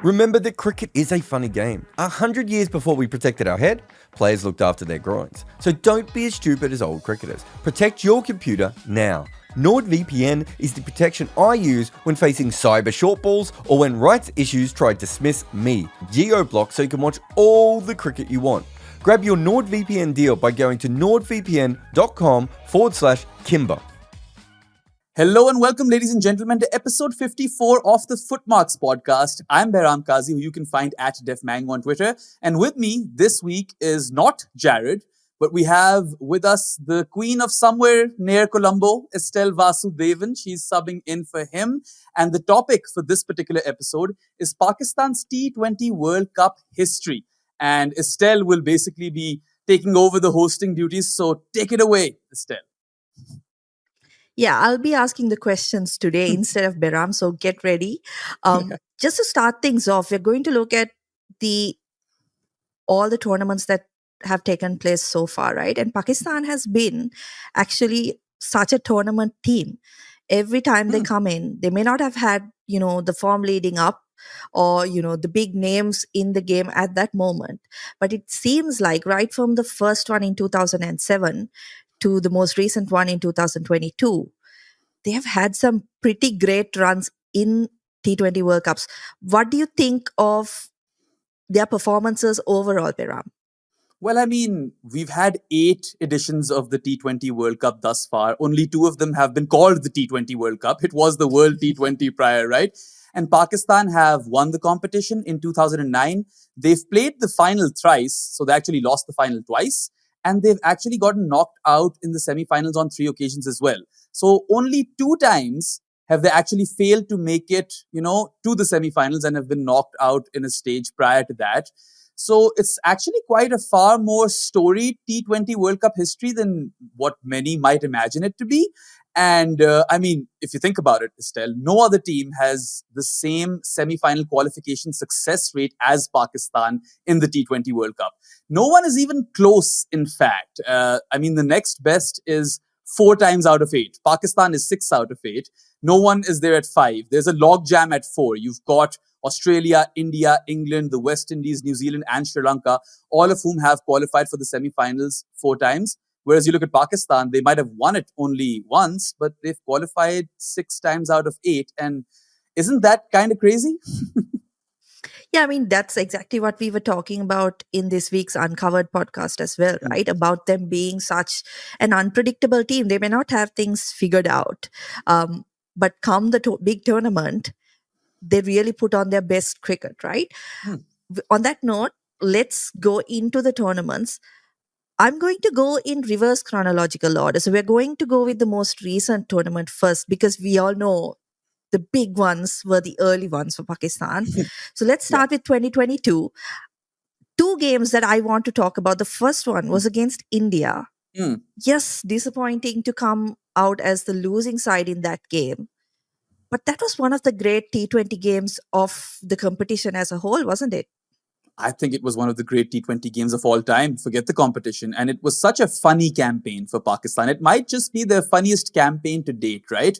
Remember that cricket is a funny game. 100 years before we protected our head, players looked after their groins. So don't be as stupid as old cricketers. Protect your computer now. NordVPN is the protection I use when facing cyber shortballs or when rights issues try to dismiss me. Geo-block so you can watch all the cricket you want. Grab your NordVPN deal by going to nordvpn.com/Kimber. Hello and welcome, ladies and gentlemen, to episode 54 of the Footmarks podcast. I'm Behram Qazi, who you can find at DefMango on Twitter. And with me this week is not Jared, but we have with us the queen of somewhere near Colombo, Estelle Vasudevan. She's subbing in for him. And the topic for this particular episode is Pakistan's T20 World Cup history. And Estelle will basically be taking over the hosting duties. So take it away, Estelle. Yeah, I'll be asking the questions today instead of Behram, so get ready. Just to start things off, we're going to look at all the tournaments that have taken place so far, right? And Pakistan has been actually such a tournament team. Every time they come in, they may not have had, the form leading up or, the big names in the game at that moment. But it seems like right from the first one in 2007 to the most recent one in 2022, they have had some pretty great runs in T20 World Cups. What do you think of their performances overall, Behram? Well, I mean, we've had 8 editions of the T20 World Cup thus far. Only 2 of them have been called the T20 World Cup. It was the World T20 prior, right? And Pakistan have won the competition in 2009. They've played the final thrice, so they actually lost the final twice. And they've actually gotten knocked out in the semifinals on 3 occasions as well. So only 2 times have they actually failed to make it, to the semifinals and have been knocked out in a stage prior to that. So it's actually quite a far more storied T20 World Cup history than what many might imagine it to be. And if you think about it, Estelle, no other team has the same semi-final qualification success rate as Pakistan in the T20 World Cup. No one is even close, in fact. The next best is 4 times out of 8. Pakistan is 6 out of 8. No one is there at 5. There's a logjam at 4. You've got Australia, India, England, the West Indies, New Zealand, and Sri Lanka, all of whom have qualified for the semi-finals 4 times. Whereas you look at Pakistan, they might have won it only once, but they've qualified 6 times out of 8. And isn't that kind of crazy? Yeah, that's exactly what we were talking about in this week's Uncovered podcast as well, right? About them being such an unpredictable team. They may not have things figured out. But come the big tournament, they really put on their best cricket, right? On that note, let's go into the tournaments. I'm going to go in reverse chronological order. So we're going to go with the most recent tournament first because we all know the big ones were the early ones for Pakistan. So let's start with 2022. 2 games that I want to talk about. The first one was against India. Yes, disappointing to come out as the losing side in that game. But that was one of the great T20 games of the competition as a whole, wasn't it? I think it was one of the great T20 games of all time. Forget the competition. And it was such a funny campaign for Pakistan. It might just be their funniest campaign to date, right?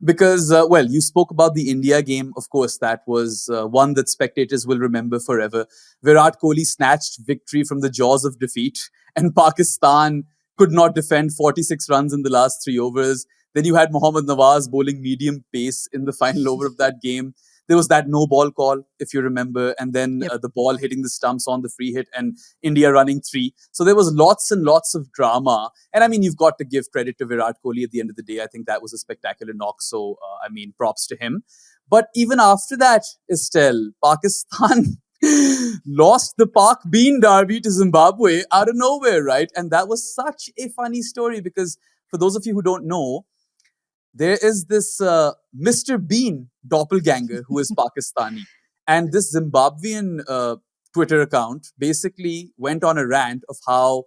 Because, you spoke about the India game. Of course, that was one that spectators will remember forever. Virat Kohli snatched victory from the jaws of defeat. And Pakistan could not defend 46 runs in the last 3 overs. Then you had Mohammad Nawaz bowling medium pace in the final over of that game. There was that no ball call, if you remember, and then the ball hitting the stumps on the free hit and India running 3. So there was lots and lots of drama. And you've got to give credit to Virat Kohli at the end of the day. I think that was a spectacular knock. So, props to him. But even after that, Estelle, Pakistan lost the Pak Bean Derby to Zimbabwe out of nowhere, right? And that was such a funny story because for those of you who don't know, there is this Mr. Bean doppelganger who is Pakistani. And this Zimbabwean Twitter account basically went on a rant of how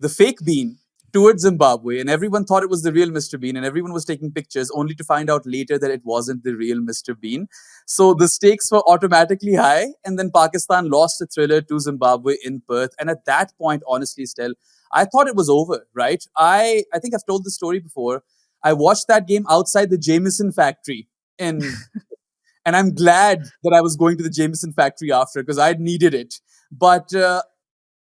the fake Bean towards Zimbabwe, and everyone thought it was the real Mr. Bean, and everyone was taking pictures only to find out later that it wasn't the real Mr. Bean. So the stakes were automatically high, and then Pakistan lost a thriller to Zimbabwe in Perth. And at that point, honestly, Stell, I thought it was over, right? I think I've told the story before. I watched that game outside the Jameson factory in And I'm glad that I was going to the Jameson factory after because I'd needed it. But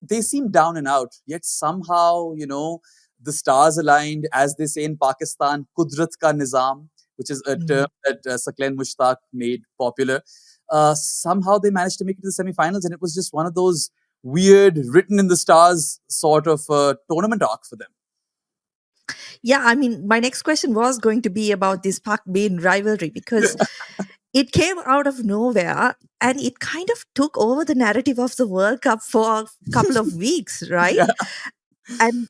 they seemed down and out. Yet somehow, the stars aligned, as they say in Pakistan, Kudrat ka Nizam, which is a term that Saqlain Mushtaq made popular. Somehow they managed to make it to the semi-finals, and it was just one of those weird, written in the stars sort of tournament arc for them. Yeah, I mean, my next question was going to be about this Pak-Bain rivalry because it came out of nowhere and it kind of took over the narrative of the World Cup for a couple of weeks, right? Yeah. And,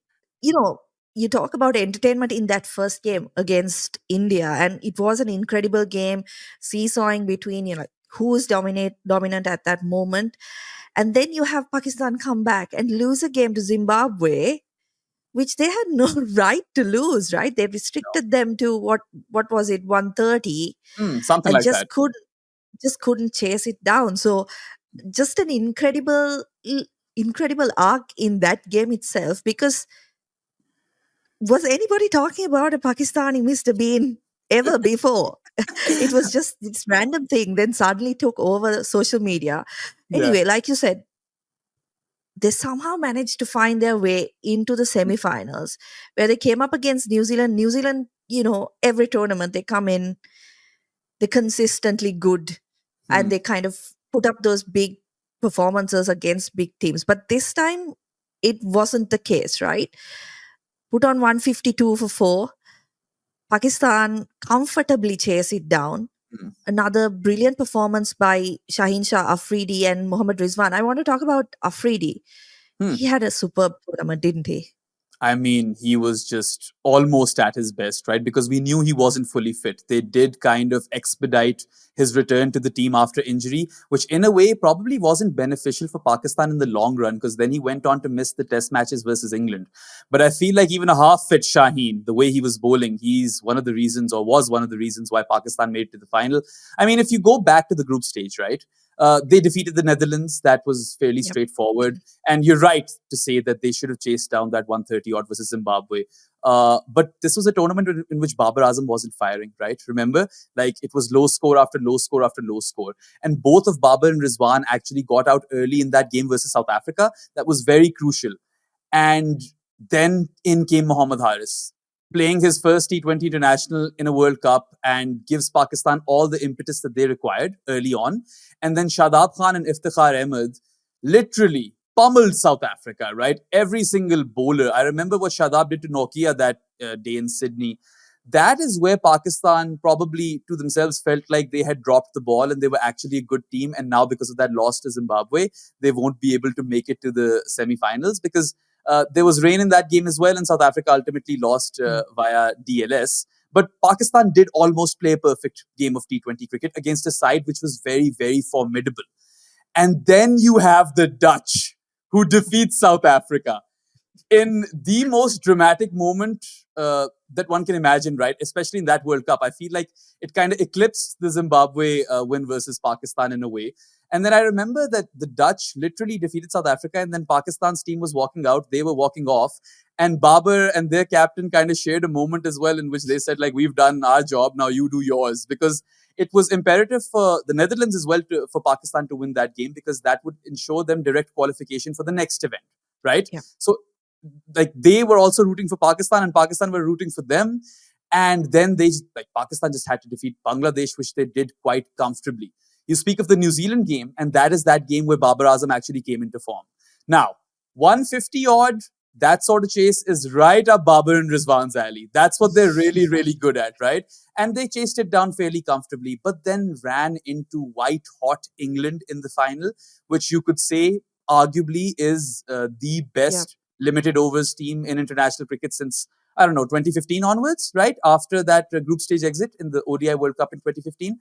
you talk about entertainment in that first game against India, and it was an incredible game, seesawing between, who's dominant at that moment. And then you have Pakistan come back and lose a game to Zimbabwe, which they had no right to lose, right? They restricted them to what was it, 130, Something and like that. just couldn't chase it down. So just an incredible arc in that game itself, because was anybody talking about a Pakistani Mr. Bean ever before? It was just this random thing, then suddenly took over social media. Yeah. Anyway, like you said, they somehow managed to find their way into the semifinals where they came up against New Zealand. New Zealand, every tournament they come in, they're consistently good and they kind of put up those big performances against big teams. But this time it wasn't the case, right? Put on 152 for 4. Pakistan comfortably chase it down. Another brilliant performance by Shaheen Shah Afridi and Mohammad Rizwan. I want to talk about Afridi. He had a superb tournament, didn't he? I mean, he was just almost at his best, right? Because we knew he wasn't fully fit. They did kind of expedite his return to the team after injury, which in a way probably wasn't beneficial for Pakistan in the long run, because then he went on to miss the test matches versus England. But I feel like even a half-fit Shaheen, the way he was bowling, he's one of the reasons, or was one of the reasons, why Pakistan made it to the final. I mean, if you go back to the group stage, right? They defeated the Netherlands. That was fairly straightforward. And you're right to say that they should have chased down that 130 odd versus Zimbabwe. But this was a tournament in which Babar Azam wasn't firing, right? Remember? Like, it was low score after low score after low score. And both of Babar and Rizwan actually got out early in that game versus South Africa. That was very crucial. And then in came Mohammad Haris, playing his first T20 international in a World Cup, and gives Pakistan all the impetus that they required early on. And then Shadab Khan and Iftikhar Ahmed literally pummeled South Africa, right? Every single bowler. I remember what Shadab did to Nokia that day in Sydney. That is where Pakistan probably to themselves felt like they had dropped the ball and they were actually a good team. And now because of that loss to Zimbabwe, they won't be able to make it to the semi-finals, because there was rain in that game as well, and South Africa ultimately lost via DLS. But Pakistan did almost play a perfect game of T20 cricket against a side which was very, very formidable. And then you have the Dutch, who defeat South Africa in the most dramatic moment that one can imagine, right? Especially in that World Cup. I feel like it kind of eclipsed the Zimbabwe win versus Pakistan in a way. And then I remember that the Dutch literally defeated South Africa, and then Pakistan's team was walking out. They were walking off. And Babar and their captain kind of shared a moment as well in which they said, like, we've done our job, now you do yours. Because it was imperative for the Netherlands as well for Pakistan to win that game, because that would ensure them direct qualification for the next event, right? Yeah. So, like, they were also rooting for Pakistan and Pakistan were rooting for them. And then Pakistan just had to defeat Bangladesh, which they did quite comfortably. You speak of the New Zealand game, and that is that game where Babar Azam actually came into form. Now, 150 odd, that sort of chase is right up Babar and Rizwan's alley. That's what they're really, really good at, right? And they chased it down fairly comfortably, but then ran into white-hot England in the final, which you could say arguably is the best limited overs team in international cricket since, 2015 onwards, right? After that group stage exit in the ODI World Cup in 2015.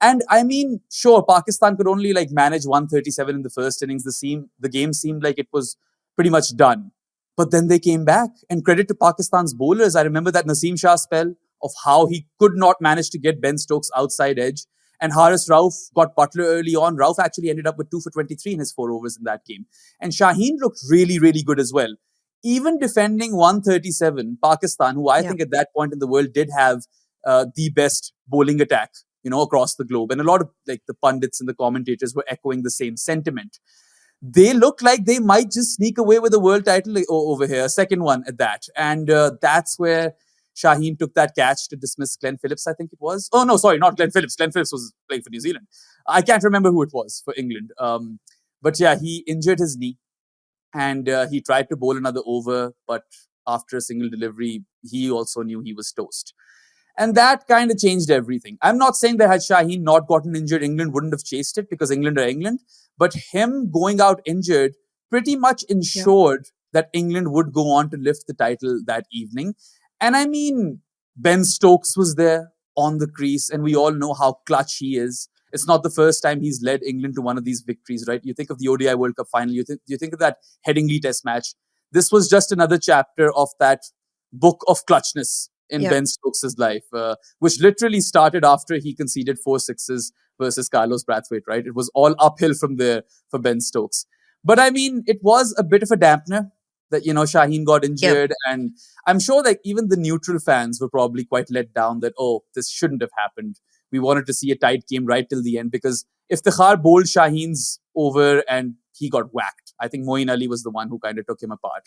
And I mean, sure, Pakistan could only manage 137 in the first innings. The game seemed like it was pretty much done. But then they came back, and credit to Pakistan's bowlers. I remember that Naseem Shah spell of how he could not manage to get Ben Stokes outside edge. And Haris Rauf got Butler early on. Rauf actually ended up with 2 for 23 in his 4 overs in that game. And Shaheen looked really, really good as well. Even defending 137, Pakistan, who I think at that point in the world did have the best bowling attack across the globe. And a lot of like the pundits and the commentators were echoing the same sentiment. They look like they might just sneak away with a world title over here, a second one at that. And that's where Shaheen took that catch to dismiss Glenn Phillips, I think it was. Oh, no, sorry, not Glenn Phillips. Glenn Phillips was playing for New Zealand. I can't remember who it was for England. But yeah, he injured his knee and he tried to bowl another over. But after a single delivery, he also knew he was toast. And that kind of changed everything. I'm not saying that had Shaheen not gotten injured, England wouldn't have chased it because England are England. But him going out injured pretty much ensured that England would go on to lift the title that evening. And I mean, Ben Stokes was there on the crease, and we all know how clutch he is. It's not the first time he's led England to one of these victories, right? You think of the ODI World Cup final, you think of that Headingley Test match. This was just another chapter of that book of clutchness in Ben Stokes' life, which literally started after he conceded 4 sixes versus Carlos Brathwaite, right? It was all uphill from there for Ben Stokes. But I mean, it was a bit of a dampener that, Shaheen got injured. And I'm sure that even the neutral fans were probably quite let down that, oh, this shouldn't have happened. We wanted to see a tight game right till the end because Iftikhar bowled Shaheen's over and he got whacked. I think Moeen Ali was the one who kind of took him apart.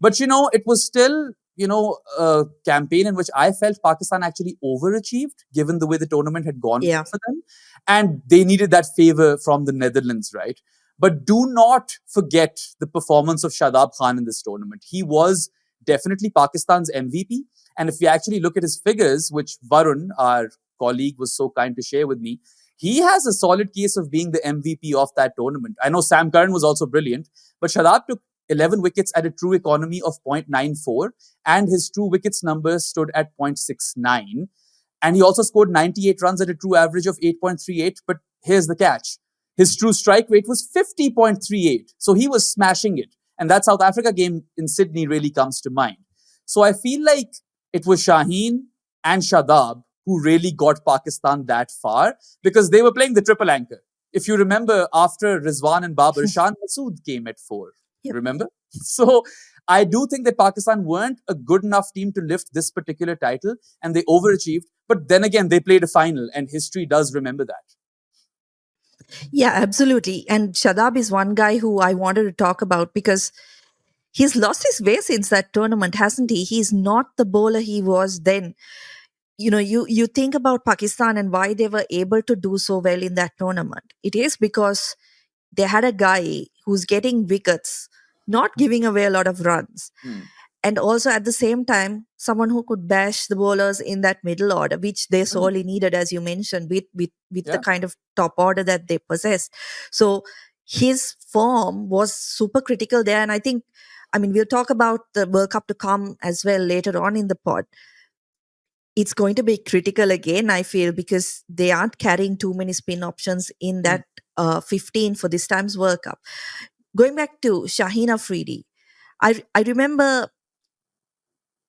But, it was still, a campaign in which I felt Pakistan actually overachieved given the way the tournament had gone for them. And they needed that favor from the Netherlands, right? But do not forget the performance of Shadab Khan in this tournament. He was definitely Pakistan's MVP. And if you actually look at his figures, which Varun, our colleague, was so kind to share with me, he has a solid case of being the MVP of that tournament. I know Sam Curran was also brilliant, but Shadab took 11 wickets at a true economy of 0.94, and his true wickets number stood at 0.69. And he also scored 98 runs at a true average of 8.38. But here's the catch. His true strike rate was 50.38. So he was smashing it. And that South Africa game in Sydney really comes to mind. So I feel like it was Shaheen and Shadab who really got Pakistan that far because they were playing the triple anchor. If you remember, after Rizwan and Babar, Shan Masood came at 4. Remember? So I do think that Pakistan weren't a good enough team to lift this particular title and they overachieved. But then again, they played a final and history does remember that. Yeah, absolutely. And Shadab is one guy who I wanted to talk about because he's lost his way since that tournament, hasn't he? He's not the bowler he was then. You think about Pakistan and why they were able to do so well in that tournament. It is because they had a guy who's getting wickets, not giving away a lot of runs. And also at the same time, someone who could bash the bowlers in that middle order, which they sorely needed, as you mentioned, with the kind of top order that they possessed. So his form was super critical there. And I think, we'll talk about the World Cup to come as well later on in the pod. It's going to be critical again, I feel, because they aren't carrying too many spin options in that 15 for this time's World Cup. Going back to Shaheen Afridi, I remember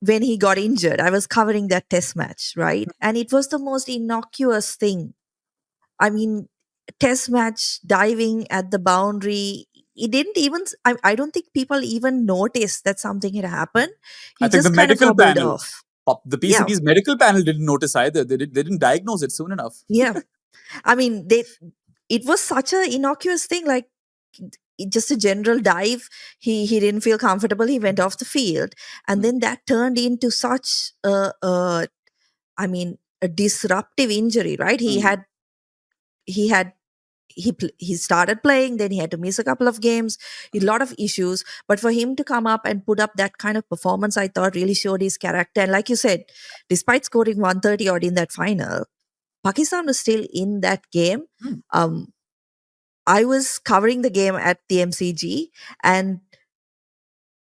when he got injured, I was covering that test match, right? And it was the most innocuous thing. Test match, diving at the boundary. It didn't even, I don't think people even noticed that something had happened. I think the medical panel, the PCB's medical panel didn't notice either. They didn't diagnose it soon enough. Yeah. It was such an innocuous thing, like just a general dive. He didn't feel comfortable. He went off the field. And then that turned into such a disruptive injury, right? He started playing, then he had to miss a couple of games, a lot of issues. But for him to come up and put up that kind of performance, I thought really showed his character. And like you said, despite scoring 130 odd in that final, Pakistan was still in that game. I was covering the game at the MCG and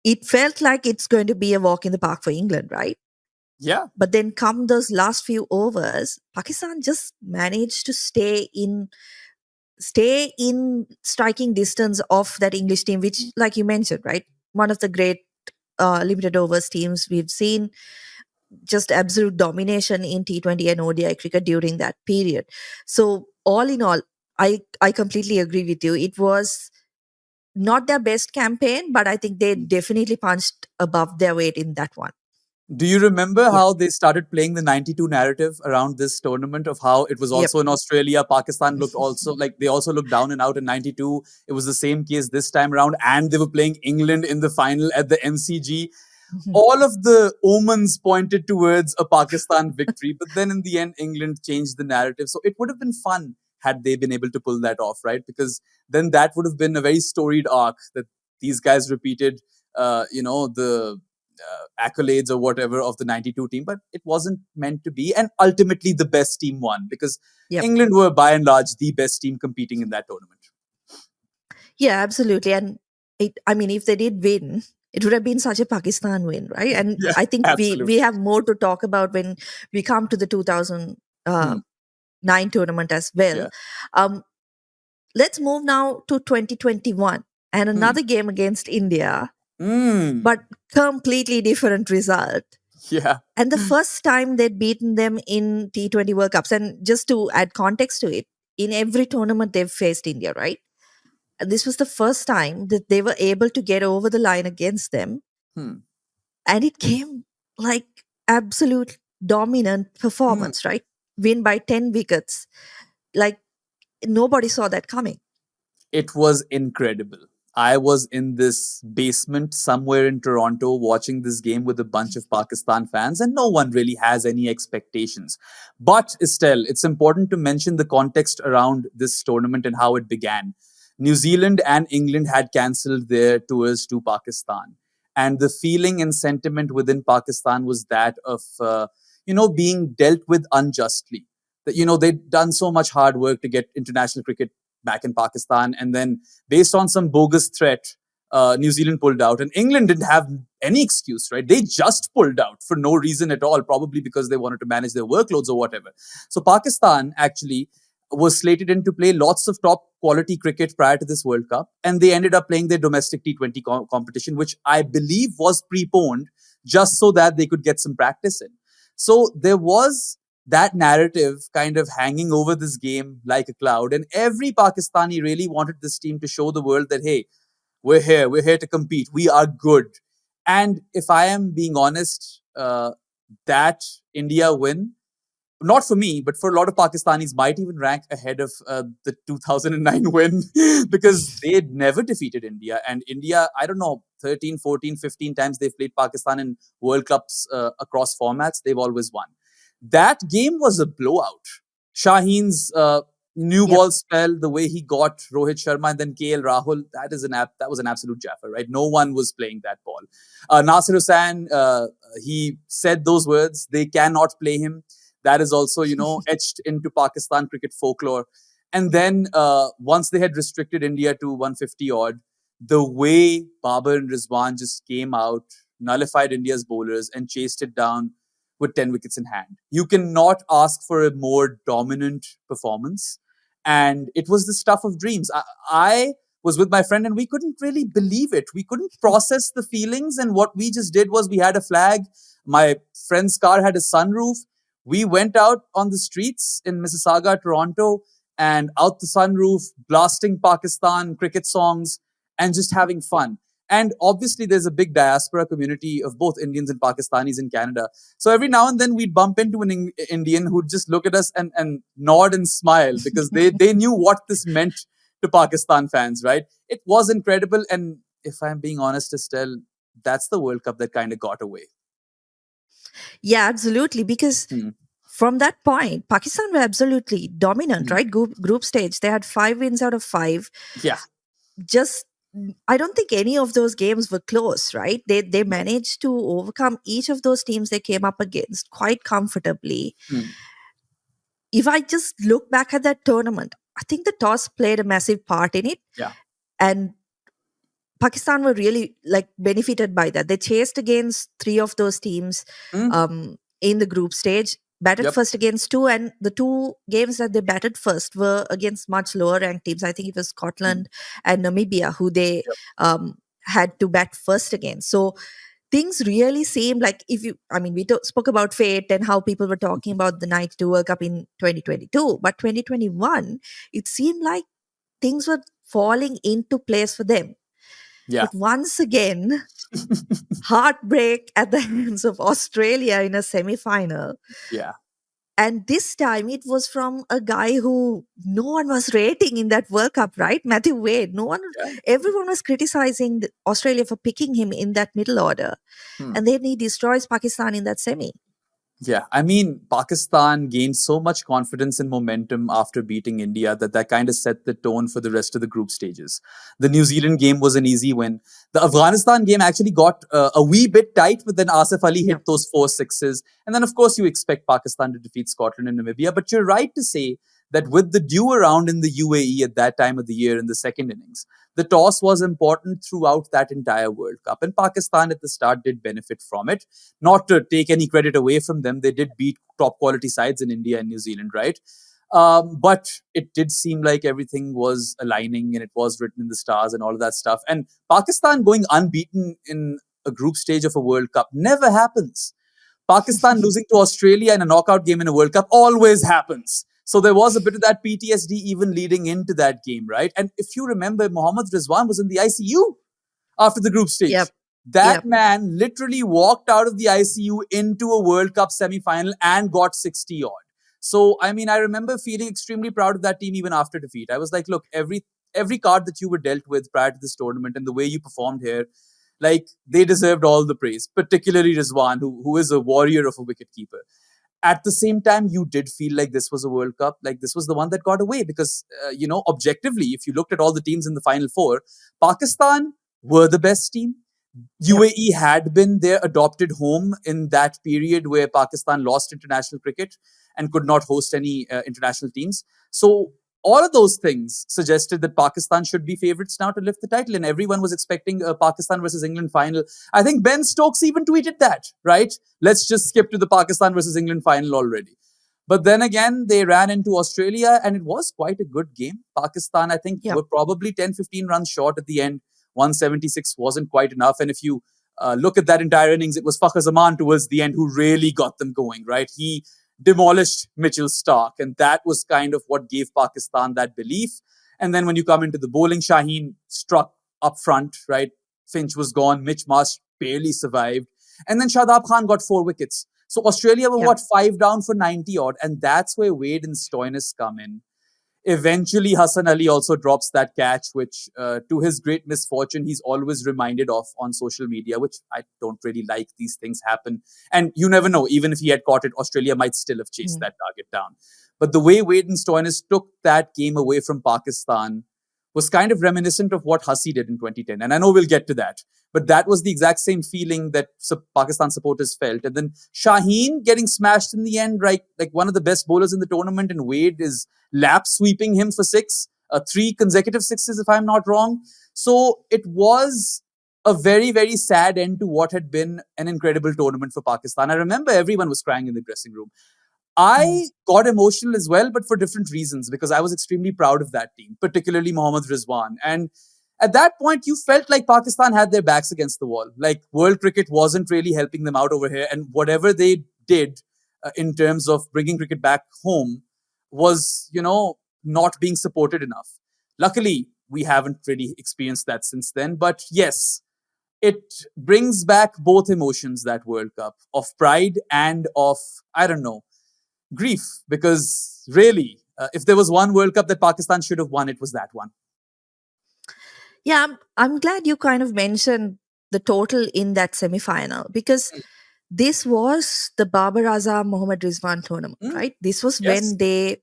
it felt like it's going to be a walk in the park for England, right? Yeah. But then come those last few overs, Pakistan just managed to stay in striking distance of that English team, which, like you mentioned, right, one of the great limited overs teams we've seen. Just absolute domination in T20 and ODI cricket during that period. So all in all, I completely agree with you. It was not their best campaign, but I think they definitely punched above their weight in that one. Do you remember how they started playing the 92 narrative around this tournament, of how it was Yep. also in Australia? Pakistan looked also like they also looked down and out in 92. It was the same case this time around, and they were playing England in the final at the MCG. All of the omens pointed towards a Pakistan victory, but then in the end, England changed the narrative. So it would have been fun had they been able to pull that off, right? Because then that would have been a very storied arc that these guys repeated, the accolades or whatever of the 92 team, but it wasn't meant to be. And ultimately, the best team won, because Yep. England were by and large the best team competing in that tournament. Yeah, absolutely. And if they did win, it would have been such a Pakistan win, right? And Yeah, I think we absolutely. have more to talk about when we come to the 2009 tournament as well. Yeah. Um, let's move now to 2021 and Hmm. another game against India, Mm. but completely different result. Yeah. And the first time they'd beaten them in T20 World Cups. And just to add context to it, in every tournament they've faced India, right? And this was the first time that they were able to get over the line against them. Hmm. And it came like absolute dominant performance, right? Win by 10 wickets. Like nobody saw that coming. It was incredible. I was in this basement somewhere in Toronto watching this game with a bunch of Pakistan fans, and no one really has any expectations. But Estelle, it's important to mention the context around this tournament and how it began. New Zealand and England had cancelled their tours to Pakistan. And the feeling and sentiment within Pakistan was that of, being dealt with unjustly. That, they'd done so much hard work to get international cricket back in Pakistan. And then, based on some bogus threat, New Zealand pulled out. And England didn't have any excuse, right? They just pulled out for no reason at all, probably because they wanted to manage their workloads or whatever. So Pakistan actually was slated in to play lots of top quality cricket prior to this World Cup. And they ended up playing their domestic T20 competition, which I believe was preponed just so that they could get some practice in. So there was that narrative kind of hanging over this game like a cloud. And every Pakistani really wanted this team to show the world that, hey, we're here to compete. We are good. And if I am being honest, that India win, not for me, but for a lot of Pakistanis, might even rank ahead of the 2009 win because they had never defeated India. And India, I don't know, 13, 14, 15 times they've played Pakistan in World Cups across formats. They've always won. That game was a blowout. Shaheen's new ball spell, the way he got Rohit Sharma and then KL Rahul, that was an absolute jaffer, right? No one was playing that ball. Nasir Hussain, he said those words, they cannot play him. That is also, etched into Pakistan cricket folklore. And then once they had restricted India to 150 odd, the way Babar and Rizwan just came out, nullified India's bowlers and chased it down with 10 wickets in hand. You cannot ask for a more dominant performance. And it was the stuff of dreams. I was with my friend and we couldn't really believe it. We couldn't process the feelings. And what we just did was we had a flag. My friend's car had a sunroof. We went out on the streets in Mississauga, Toronto, and out the sunroof, blasting Pakistan cricket songs and just having fun. And obviously, there's a big diaspora community of both Indians and Pakistanis in Canada. So every now and then we'd bump into an Indian who'd just look at us and nod and smile because they knew what this meant to Pakistan fans, right? It was incredible. And if I'm being honest, Estelle, that's the World Cup that kind of got away. Yeah, absolutely. Because from that point, Pakistan were absolutely dominant, right? Group stage. They had 5 wins out of 5. Yeah. I don't think any of those games were close, right? They managed to overcome each of those teams they came up against quite comfortably. If I just look back at that tournament, I think the toss played a massive part in it. Yeah. And Pakistan were really benefited by that. They chased against 3 of those teams in the group stage, batted first against 2, and the 2 games that they batted first were against much lower ranked teams. I think it was Scotland and Namibia who they had to bat first against. So things really seemed like, we spoke about fate and how people were talking about the 92 World Cup in 2022, but 2021, it seemed like things were falling into place for them. Yeah. But once again, heartbreak at the hands of Australia in a semi-final. Yeah. And this time it was from a guy who no one was rating in that World Cup, right? Matthew Wade. Yeah. Everyone was criticizing Australia for picking him in that middle order. Hmm. And then he destroys Pakistan in that semi. Yeah, I mean, Pakistan gained so much confidence and momentum after beating India that kind of set the tone for the rest of the group stages. The New Zealand game was an easy win. The Afghanistan game actually got a wee bit tight, but then Asif Ali hit those 4 6s. And then, of course, you expect Pakistan to defeat Scotland and Namibia. But you're right to say that with the dew around in the UAE at that time of the year in the second innings, the toss was important throughout that entire World Cup. And Pakistan at the start did benefit from it. Not to take any credit away from them, they did beat top quality sides in India and New Zealand, right? But it did seem like everything was aligning and it was written in the stars and all of that stuff. And Pakistan going unbeaten in a group stage of a World Cup never happens. Pakistan losing to Australia in a knockout game in a World Cup always happens. So there was a bit of that PTSD even leading into that game, right? And if you remember, Mohammad Rizwan was in the ICU after the group stage. Yep. That man literally walked out of the ICU into a World Cup semi-final and got 60 odd. So, I mean, I remember feeling extremely proud of that team even after defeat. I was like, look, every card that you were dealt with prior to this tournament and the way you performed here, like, they deserved all the praise, particularly Rizwan, who is a warrior of a wicketkeeper. At the same time, you did feel like this was a World Cup, like this was the one that got away because, objectively, if you looked at all the teams in the Final Four, Pakistan were the best team. UAE had been their adopted home in that period where Pakistan lost international cricket and could not host any international teams. So all of those things suggested that Pakistan should be favourites now to lift the title, and everyone was expecting a Pakistan versus England final. I think Ben Stokes even tweeted that, right? Let's just skip to the Pakistan versus England final already. But then again, they ran into Australia and it was quite a good game. Pakistan, I think, were probably 10-15 runs short at the end. 176 wasn't quite enough. And if you look at that entire innings, it was Fakhar Zaman towards the end who really got them going, right? He demolished Mitchell Stark. And that was kind of what gave Pakistan that belief. And then when you come into the bowling, Shaheen struck up front, right? Finch was gone. Mitch Marsh barely survived. And then Shadab Khan got 4 wickets. So Australia were, 5 down for 90 odd. And that's where Wade and Stoinis come in. Eventually, Hassan Ali also drops that catch, which, to his great misfortune, he's always reminded of on social media, which I don't really like. These things happen. And you never know, even if he had caught it, Australia might still have chased that target down. But the way Wade and Stoinis took that game away from Pakistan was kind of reminiscent of what Hussey did in 2010. And I know we'll get to that. But that was the exact same feeling that Pakistan supporters felt. And then Shaheen getting smashed in the end, right? Like one of the best bowlers in the tournament, and Wade is lap sweeping him for 6, 3 consecutive 6s, if I'm not wrong. So it was a very, very sad end to what had been an incredible tournament for Pakistan. I remember everyone was crying in the dressing room. I got emotional as well, but for different reasons, because I was extremely proud of that team, particularly Mohammad Rizwan. And at that point, you felt like Pakistan had their backs against the wall. Like world cricket wasn't really helping them out over here. And whatever they did in terms of bringing cricket back home was, not being supported enough. Luckily, we haven't really experienced that since then. But yes, it brings back both emotions, that World Cup, of pride and of, I don't know, grief. Because really, if there was one World Cup that Pakistan should have won, it was that one. Yeah, I'm glad you kind of mentioned the total in that semi-final, because this was the Babar Azam Mohammad Rizwan tournament, right? This was when they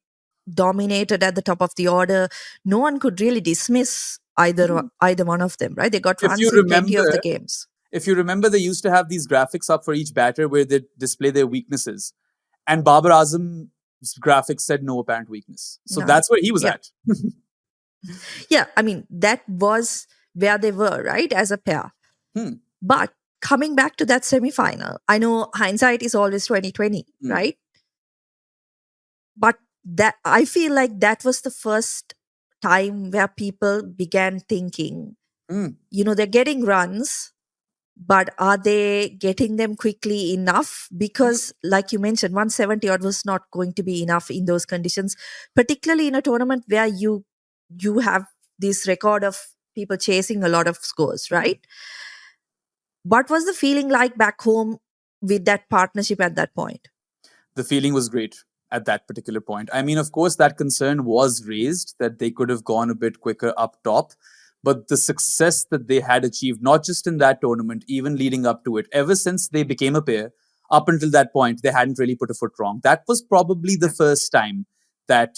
dominated at the top of the order. No one could really dismiss either one of them, right? They got runs in plenty of the games. If you remember, they used to have these graphics up for each batter where they display their weaknesses. And Babar Azam's graphics said no apparent weakness. So that's where he was at. Yeah, I mean, that was where they were, right, as a pair. But coming back to that semi-final, I know hindsight is always 2020, right? But that I feel like that was the first time where people began thinking, they're getting runs, but are they getting them quickly enough? Because like you mentioned, 170 odd was not going to be enough in those conditions, particularly in a tournament where you have this record of people chasing a lot of scores, right? what was the feeling like back home with that partnership at that point? The feeling was great at that particular point. I mean, of course, that concern was raised that they could have gone a bit quicker up top. But the success that they had achieved, not just in that tournament, even leading up to it, ever since they became a pair, up until that point, they hadn't really put a foot wrong. That was probably the first time that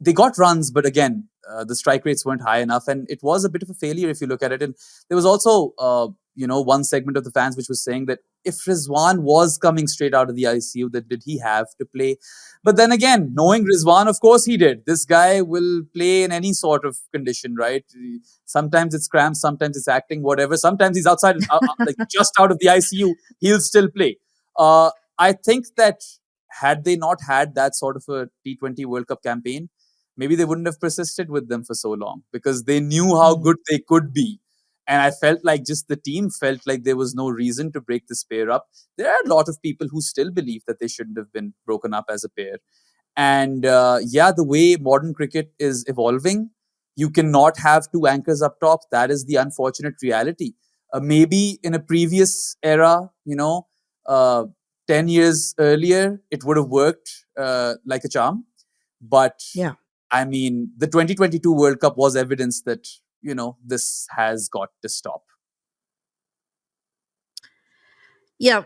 they got runs, but again, the strike rates weren't high enough, and it was a bit of a failure if you look at it. And there was also, one segment of the fans which was saying that if Rizwan was coming straight out of the ICU, that did he have to play? But then again, knowing Rizwan, of course he did. This guy will play in any sort of condition, right? Sometimes it's cramps, sometimes it's acting, whatever. Sometimes he's outside, like just out of the ICU, he'll still play. I think that had they not had that sort of a T20 World Cup campaign, maybe they wouldn't have persisted with them for so long because they knew how good they could be. And I felt like just the team felt like there was no reason to break this pair up. There are a lot of people who still believe that they shouldn't have been broken up as a pair. And the way modern cricket is evolving, you cannot have two anchors up top. That is the unfortunate reality. Maybe in a previous era, 10 years earlier, it would have worked like a charm. But yeah. I mean, the 2022 World Cup was evidence that, this has got to stop. Yeah,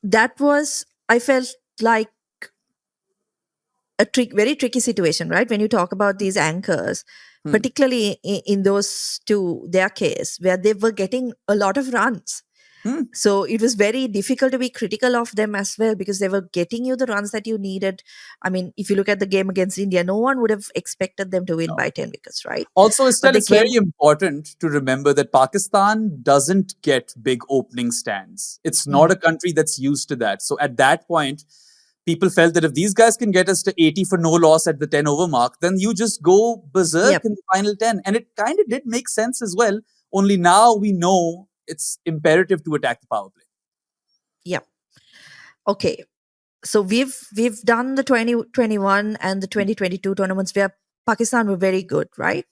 that was, I felt like a very tricky situation, right? When you talk about these anchors, particularly in those two, their case, where they were getting a lot of runs. So it was very difficult to be critical of them as well because they were getting you the runs that you needed. I mean, if you look at the game against India, no one would have expected them to win by 10 wickets, right? Also, Estelle, it's very important to remember that Pakistan doesn't get big opening stands. It's not a country that's used to that. So at that point, people felt that if these guys can get us to 80 for no loss at the 10 over mark, then you just go berserk in the final 10. And it kind of did make sense as well. Only now we know it's imperative to attack the power play. Yeah. Okay. So we've done the 2021 and the 2022 tournaments where Pakistan were very good, right?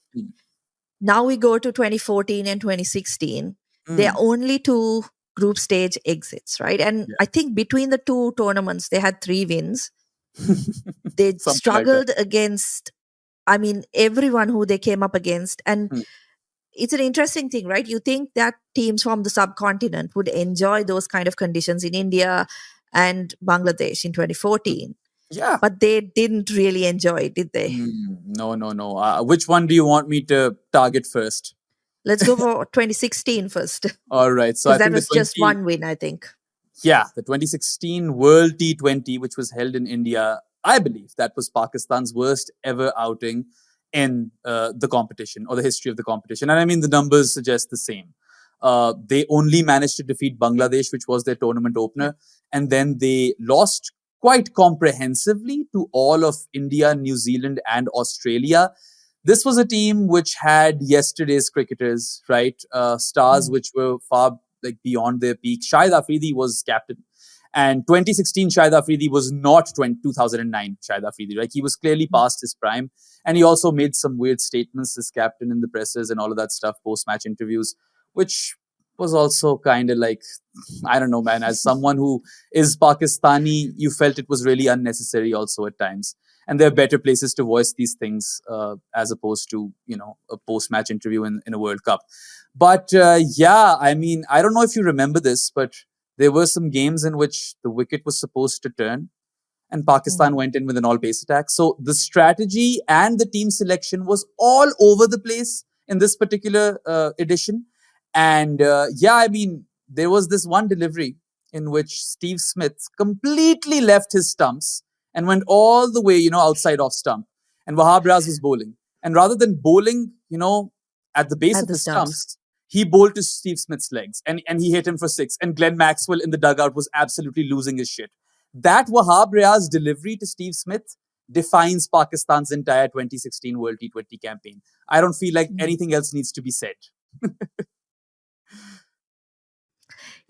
Now we go to 2014 and 2016. There are only two group stage exits, right? And I think between the two tournaments, they had 3 wins. They struggled against, everyone who they came up against. And it's an interesting thing, right? You think that teams from the subcontinent would enjoy those kind of conditions in India and Bangladesh in 2014. Yeah. But they didn't really enjoy it, did they? No. Which one do you want me to target first? Let's go for 2016 first. All right. So I that think was just one win, I think. Yeah, the 2016 World T20, which was held in India, I believe that was Pakistan's worst ever outing in the competition or the history of the competition. And I mean, the numbers suggest the same. They only managed to defeat Bangladesh, which was their tournament opener. And then they lost quite comprehensively to all of India, New Zealand, and Australia. This was a team which had yesterday's cricketers, right? Stars which were far beyond their peak. Shahid Afridi was captain. And 2016 Shahid Afridi was not 2009 Shahid Afridi, right? He was clearly past his prime. And he also made some weird statements as captain in the presses and all of that stuff, post-match interviews, which was also kind of like, I don't know, man, as someone who is Pakistani, you felt it was really unnecessary also at times. And there are better places to voice these things as opposed to, a post-match interview in a World Cup. But I mean, I don't know if you remember this, but there were some games in which the wicket was supposed to turn and Pakistan went in with an all-pace attack. So the strategy and the team selection was all over the place in this particular edition. And I mean, there was this one delivery in which Steve Smith completely left his stumps and went all the way, outside off stump. And Wahab Riaz was bowling. And rather than bowling, at the base of the stumps, he bowled to Steve Smith's legs and he hit him for 6. And Glenn Maxwell in the dugout was absolutely losing his shit. That Wahab Riaz delivery to Steve Smith defines Pakistan's entire 2016 World T20 campaign. I don't feel like anything else needs to be said.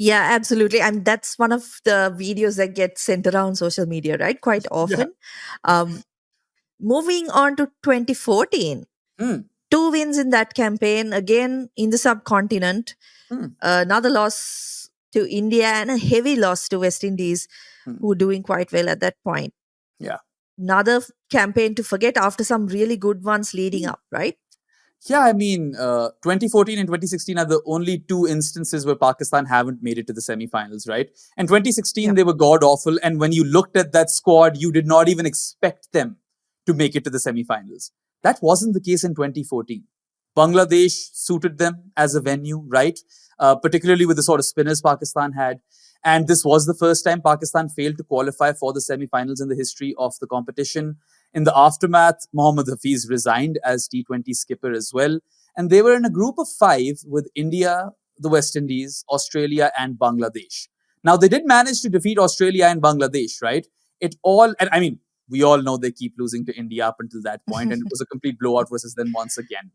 Yeah, absolutely. And that's one of the videos that gets sent around social media, right? Quite often. Moving on to 2014. 2 wins in that campaign, again in the subcontinent. Hmm. Another loss to India and a heavy loss to West Indies, who were doing quite well at that point. Yeah. Another campaign to forget after some really good ones leading up, right? Yeah, I mean, 2014 and 2016 are the only two instances where Pakistan haven't made it to the semi-finals, right? And 2016, they were god-awful. And when you looked at that squad, you did not even expect them to make it to the semi-finals. That wasn't the case in 2014. Bangladesh suited them as a venue, right? Particularly with the sort of spinners Pakistan had. And this was the first time Pakistan failed to qualify for the semi-finals in the history of the competition. In the aftermath, Mohammad Hafiz resigned as T20 skipper as well. And they were in a group of 5 with India, the West Indies, Australia, and Bangladesh. Now, they did manage to defeat Australia and Bangladesh, right? And I mean, we all know they keep losing to India up until that point, and it was a complete blowout versus them once again.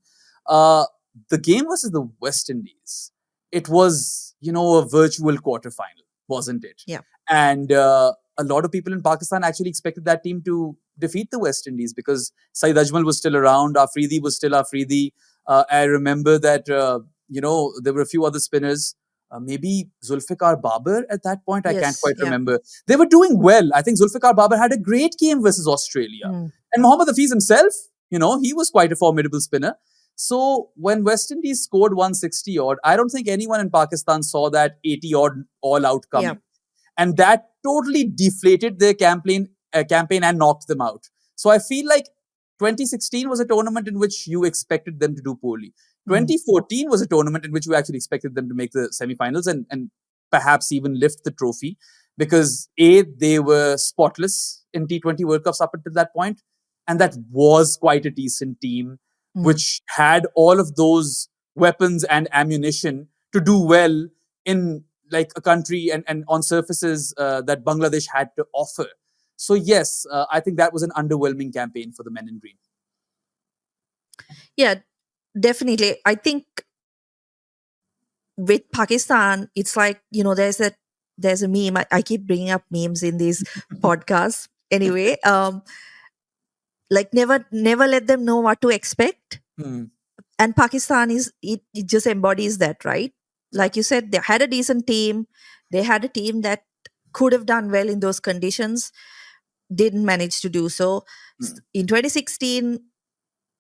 The game versus the West Indies, it was, a virtual quarterfinal, wasn't it? Yeah. And a lot of people in Pakistan actually expected that team to defeat the West Indies because Saeed Ajmal was still around, Afridi was still Afridi. I remember that, there were a few other spinners, maybe Zulfikar Babar at that point. I can't quite remember. They were doing well. I think Zulfikar Babar had a great game versus Australia. And Mohammad Hafiz himself, he was quite a formidable spinner. So when West Indies scored 160 odd, I don't think anyone in Pakistan saw that 80 odd all out coming. Yeah. And that totally deflated their campaign and knocked them out. So I feel like 2016 was a tournament in which you expected them to do poorly. 2014 was a tournament in which you actually expected them to make the semi-finals and perhaps even lift the trophy because they were spotless in T20 World Cups up until that point. And that was quite a decent team, which had all of those weapons and ammunition to do well in like a country and on surfaces that Bangladesh had to offer. So yes, I think that was an underwhelming campaign for the men in green. Yeah, definitely. I think with Pakistan, it's like, there's a meme. I keep bringing up memes in these podcasts. Anyway, like never let them know what to expect. And Pakistan it just embodies that, right? Like you said, they had a decent team. They had a team that could have done well in those conditions, didn't manage to do so. In 2016,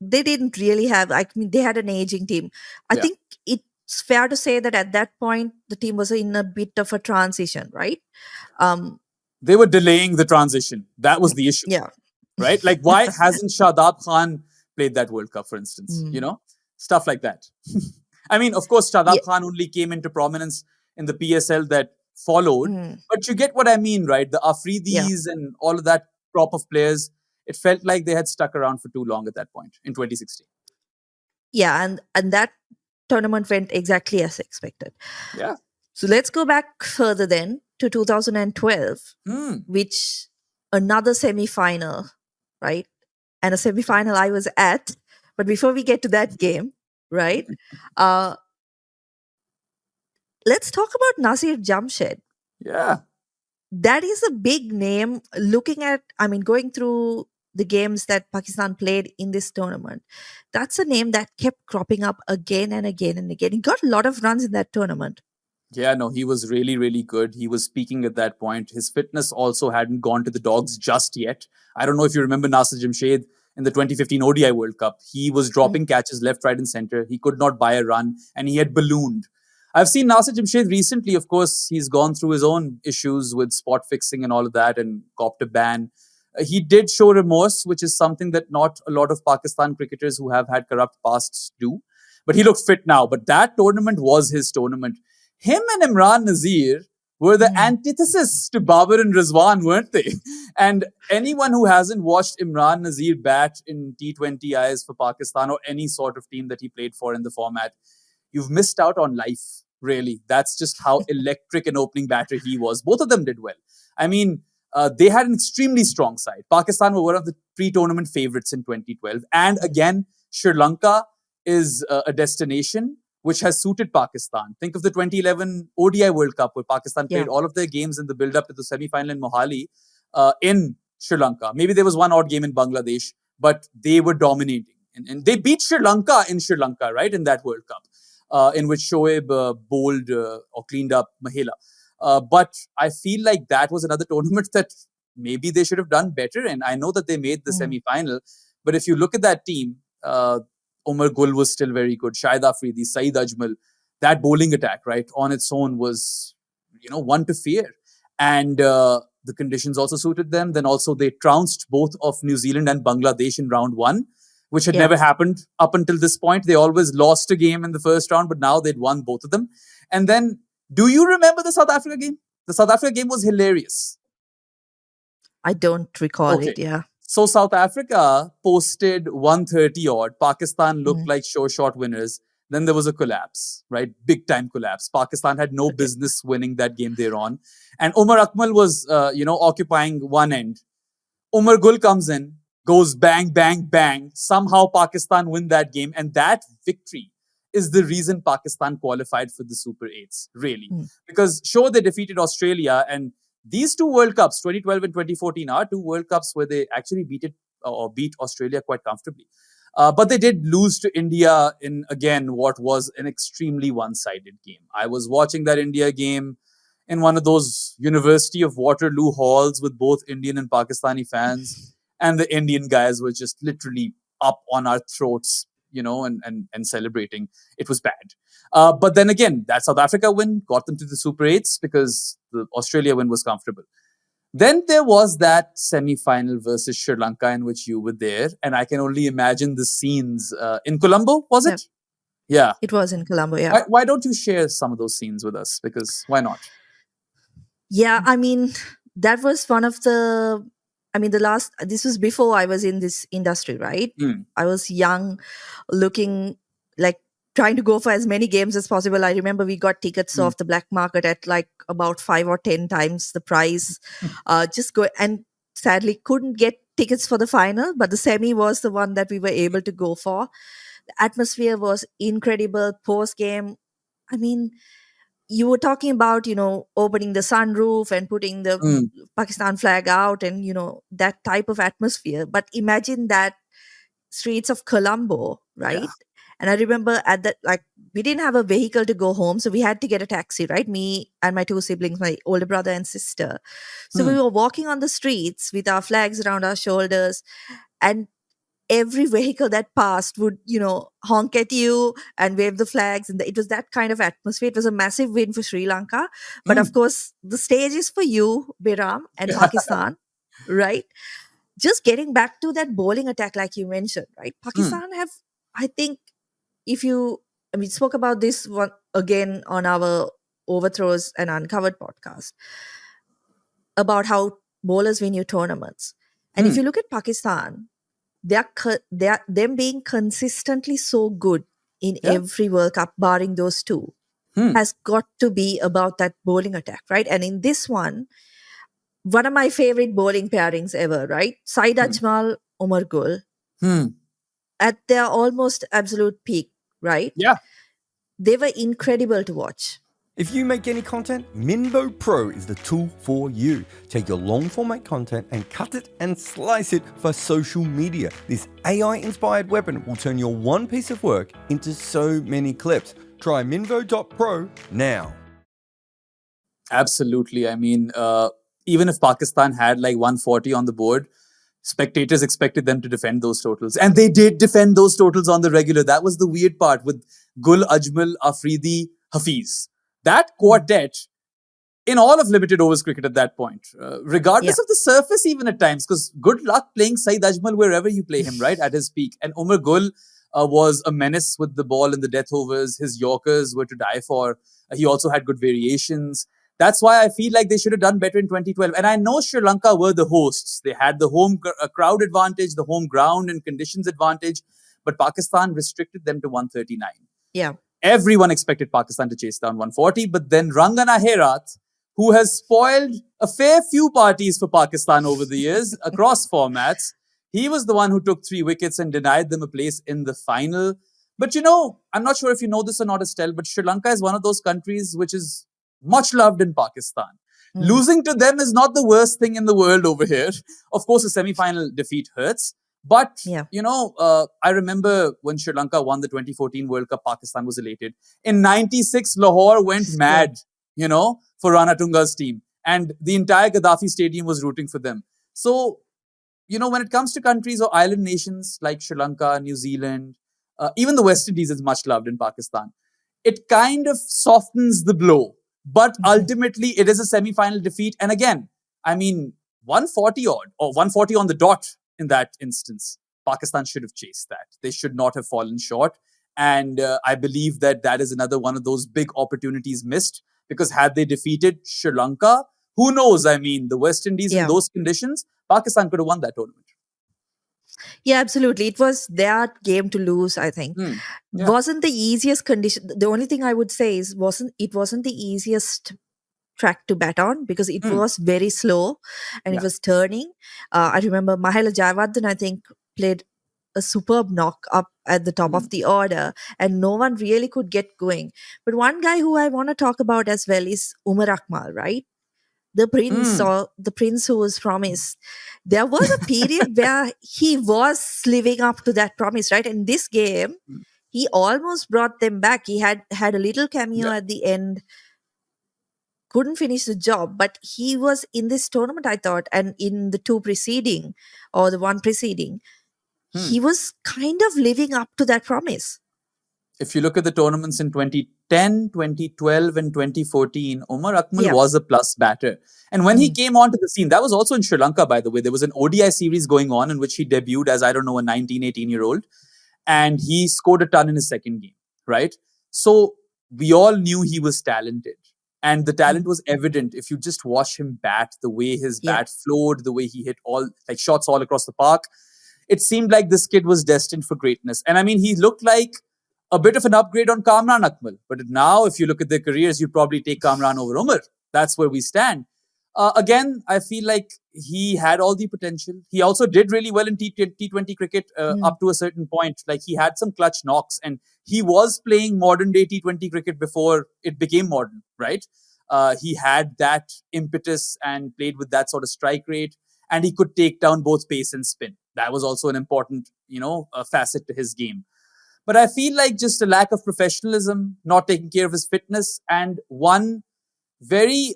they didn't really have, they had an aging team. I think it's fair to say that at that point, the team was in a bit of a transition, right? They were delaying the transition. That was the issue. Yeah. Right? Like, why hasn't Shadab Khan played that World Cup, for instance? Stuff like that. I mean, of course, Shadab Khan only came into prominence in the PSL that followed. But you get what I mean, right? The Afridis and all of that crop of players, it felt like they had stuck around for too long at that point in 2016. Yeah, and that tournament went exactly as expected. Yeah. So let's go back further then to 2012, which another semi-final, right? And a semi-final I was at. But before we get to that game, right? Let's talk about Nasir Jamshed. Yeah. That is a big name. Going through the games that Pakistan played in this tournament, that's a name that kept cropping up again and again and again. He got a lot of runs in that tournament. Yeah, no, he was really, really good. He was peaking at that point. His fitness also hadn't gone to the dogs just yet. I don't know if you remember Nasir Jamshed in the 2015 ODI World Cup. He was dropping catches left, right, and center. He could not buy a run, and he had ballooned. I've seen Nasir Jamshed recently. Of course, he's gone through his own issues with spot fixing and all of that and copped a ban. He did show remorse, which is something that not a lot of Pakistan cricketers who have had corrupt pasts do. But he looked fit now. But that tournament was his tournament. Him and Imran Nazir were the antithesis to Babar and Rizwan, weren't they? And anyone who hasn't watched Imran Nazir bat in T20Is for Pakistan or any sort of team that he played for in the format, you've missed out on life, really. That's just how electric an opening batter he was. Both of them did well. I mean, they had an extremely strong side. Pakistan were one of the pre-tournament favorites in 2012. And again, Sri Lanka is a destination which has suited Pakistan. Think of the 2011 ODI World Cup where Pakistan played all of their games in the build-up to the semi-final in Mohali in Sri Lanka. Maybe there was one odd game in Bangladesh, but they were dominating. And they beat Sri Lanka in Sri Lanka, right, in that World Cup, in which Shoaib bowled or cleaned up Mahela. But I feel like that was another tournament that maybe they should have done better. And I know that they made the semi-final. But if you look at that team, Umar Gul was still very good. Shahid Afridi, Saeed Ajmal, that bowling attack, right, on its own was, one to fear. And the conditions also suited them. Then also they trounced both of New Zealand and Bangladesh in round one, which had never happened up until this point. They always lost a game in the first round, but now they'd won both of them. And then, do you remember the South Africa game? The South Africa game was hilarious. I don't recall it, yeah. So South Africa posted 130 odd. Pakistan looked like show shot winners. Then there was a collapse, right? Big time collapse. Pakistan had no business winning that game they're on. And Umar Akmal was, occupying one end. Umar Gul comes in, goes bang, bang, bang. Somehow Pakistan win that game. And that victory is the reason Pakistan qualified for the Super 8s, really. Because sure, they defeated Australia. And these two World Cups, 2012 and 2014, are two World Cups where they actually beat Australia quite comfortably. But they did lose to India in, again, what was an extremely one-sided game. I was watching that India game in one of those University of Waterloo halls with both Indian and Pakistani fans. And the Indian guys were just literally up on our throats, and celebrating. It was bad. But then again, that South Africa win got them to the Super 8s because the Australia win was comfortable. Then there was that semi-final versus Sri Lanka in which you were there. And I can only imagine the scenes in Colombo, was it? Yeah. It was in Colombo, yeah. Why don't you share some of those scenes with us? Because why not? Yeah, that was one of this was before I was in this industry, right? I was young, looking like trying to go for as many games as possible. I remember we got tickets off the black market at like about 5 or 10 times the price. And sadly couldn't get tickets for the final, but the semi was the one that we were able to go for. The atmosphere was incredible post game. You were talking about, opening the sunroof and putting the Pakistan flag out and, that type of atmosphere. But imagine that streets of Colombo, right? Yeah. And I remember we didn't have a vehicle to go home. So we had to get a taxi, right? Me and my two siblings, my older brother and sister. So we were walking on the streets with our flags around our shoulders, and every vehicle that passed would, honk at you and wave the flags. And it was that kind of atmosphere. It was a massive win for Sri Lanka. But of course, the stage is for you, Behram, and Pakistan, right? Just getting back to that bowling attack, like you mentioned, right? Pakistan have, I think, we spoke about this one again on our Overthrows and Uncovered podcast about how bowlers win you tournaments. And if you look at Pakistan, them being consistently so good in every World Cup, barring those two, has got to be about that bowling attack, right? And in this one of my favorite bowling pairings ever, right? Saeed Ajmal, Umar Gul, at their almost absolute peak, right? Yeah. They were incredible to watch. If you make any content, Minvo Pro is the tool for you. Take your long format content and cut it and slice it for social media. This AI-inspired weapon will turn your one piece of work into so many clips. Try Minvo.pro now. Absolutely. Even if Pakistan had like 140 on the board, spectators expected them to defend those totals. And they did defend those totals on the regular. That was the weird part with Gul, Ajmal, Afridi, Hafiz. That quartet in all of limited overs cricket at that point, regardless of the surface even at times, because good luck playing Saeed Ajmal wherever you play him, right, at his peak. And Umar Gul was a menace with the ball in the death overs. His Yorkers were to die for. He also had good variations. That's why I feel like they should have done better in 2012. And I know Sri Lanka were the hosts. They had the home crowd advantage, the home ground and conditions advantage. But Pakistan restricted them to 139. Yeah. Everyone expected Pakistan to chase down 140. But then Rangana Herat, who has spoiled a fair few parties for Pakistan over the years across formats, he was the one who took 3 wickets and denied them a place in the final. But I'm not sure if you know this or not, Estelle, but Sri Lanka is one of those countries which is much loved in Pakistan. Losing to them is not the worst thing in the world over here. Of course, a semi-final defeat hurts. But, Yeah. I remember when Sri Lanka won the 2014 World Cup, Pakistan was elated. In 96, Lahore went Yeah. mad, for Rana Tunga's team. And the entire Gaddafi Stadium was rooting for them. So, when it comes to countries or island nations like Sri Lanka, New Zealand, even the West Indies is much loved in Pakistan. It kind of softens the blow. But ultimately, it is a semi-final defeat. And again, I mean, 140 odd or 140 on the dot in that instance. Pakistan should have chased that. They should not have fallen short. And I believe that is another one of those big opportunities missed, because had they defeated Sri Lanka, who knows? I mean, the West Indies in Yeah. those conditions, Pakistan could have won that tournament. Yeah, absolutely. It was their game to lose, I think. Yeah. Wasn't the easiest condition. The only thing I would say is it wasn't the easiest track to bat on, because it was very slow and Yeah. it was turning. I remember Mahela Jayawardene, I think, played a superb knock up at the top of the order, and no one really could get going. But one guy who I want to talk about as well is Umar Akmal, right? The prince, or the prince who was promised. There was a period where he was living up to that promise, right? In this game, he almost brought them back. He had a little cameo Yeah. at the end, couldn't finish the job, but he was in this tournament, I thought, and in the two preceding, or the one preceding, he was kind of living up to that promise. If you look at the tournaments in 2010, 2012, and 2014, Umar Akmal Yeah. was a plus batter. And when he came onto the scene, that was also in Sri Lanka, by the way. There was an ODI series going on in which he debuted as, I don't know, a 19, 18-year-old. And he scored a ton in his second game, right? So we all knew he was talented. And the talent was evident if you just watch him bat, the way his bat flowed, the way he hit shots all across the park. It seemed like this kid was destined for greatness. And I mean, he looked like a bit of an upgrade on Kamran Akmal. But now, if you look at their careers, you probably take Kamran over Umar. That's where we stand. Again, I feel like he had all the potential. He also did really well in T20 cricket up to a certain point. Like, he had some clutch knocks, and he was playing modern day T20 cricket before it became modern, right? He had that impetus and played with that sort of strike rate, and he could take down both pace and spin. That was also an important, facet to his game. But I feel like just a lack of professionalism, not taking care of his fitness, and one very,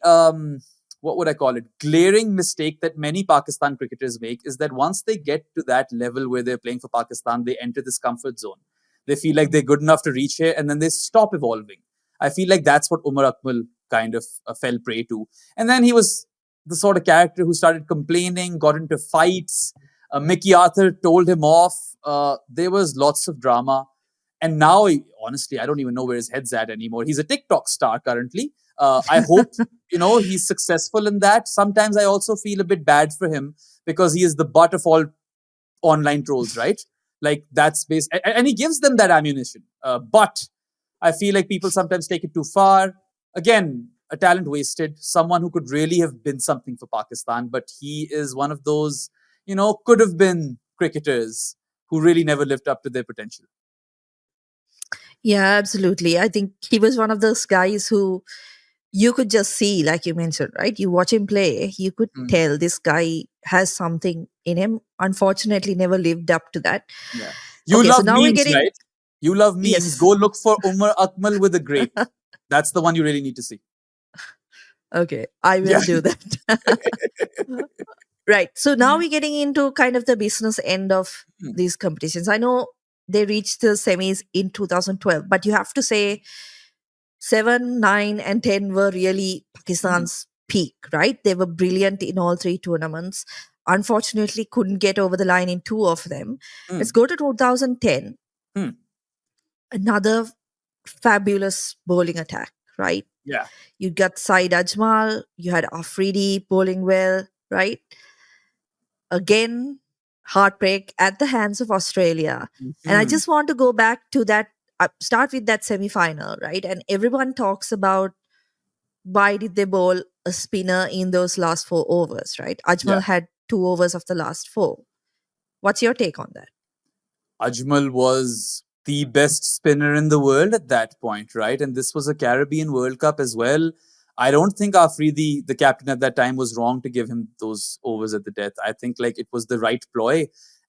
what would I call it, glaring mistake that many Pakistan cricketers make is that once they get to that level where they're playing for Pakistan, they enter this comfort zone. They feel like they're good enough to reach here, and then they stop evolving. I feel like that's what Umar Akmal kind of fell prey to. And then he was the sort of character who started complaining, got into fights. Mickey Arthur told him off. There was lots of drama. And now, honestly, I don't even know where his head's at anymore. He's a TikTok star currently. I hope, he's successful in that. Sometimes I also feel a bit bad for him because he is the butt of all online trolls, right? Like, that's based, and he gives them that ammunition. But I feel like people sometimes take it too far. Again, a talent wasted, someone who could really have been something for Pakistan, but he is one of those, could have been cricketers who really never lived up to their potential. Yeah, absolutely. I think he was one of those guys who you could just see, like you mentioned, right? You watch him play, you could tell this guy has something in him. Unfortunately, never lived up to that. Yeah. You love memes, right? You love memes. Yes. Go look for Umar Akmal with a grape. That's the one you really need to see. Okay, I will do that. Right. So now we're getting into kind of the business end of these competitions. I know they reached the semis in 2012, but you have to say 7, 9, and 10 were really Pakistan's peak, right? They were brilliant in all three tournaments. Unfortunately, couldn't get over the line in 2 of them. Let's go to 2010. Another fabulous bowling attack, right? Yeah. You got Saeed Ajmal, you had Afridi bowling well, right? Again, heartbreak at the hands of Australia. And I just want to go back to that, start with that semi-final, right? And everyone talks about why did they bowl a spinner in those last 4 overs, right? Ajmal had 2 overs of the last 4. What's your take on that? Ajmal was the best spinner in the world at that point, right? And this was a Caribbean World Cup as well. I don't think Afridi, the captain at that time, was wrong to give him those overs at the death. I think it was the right ploy.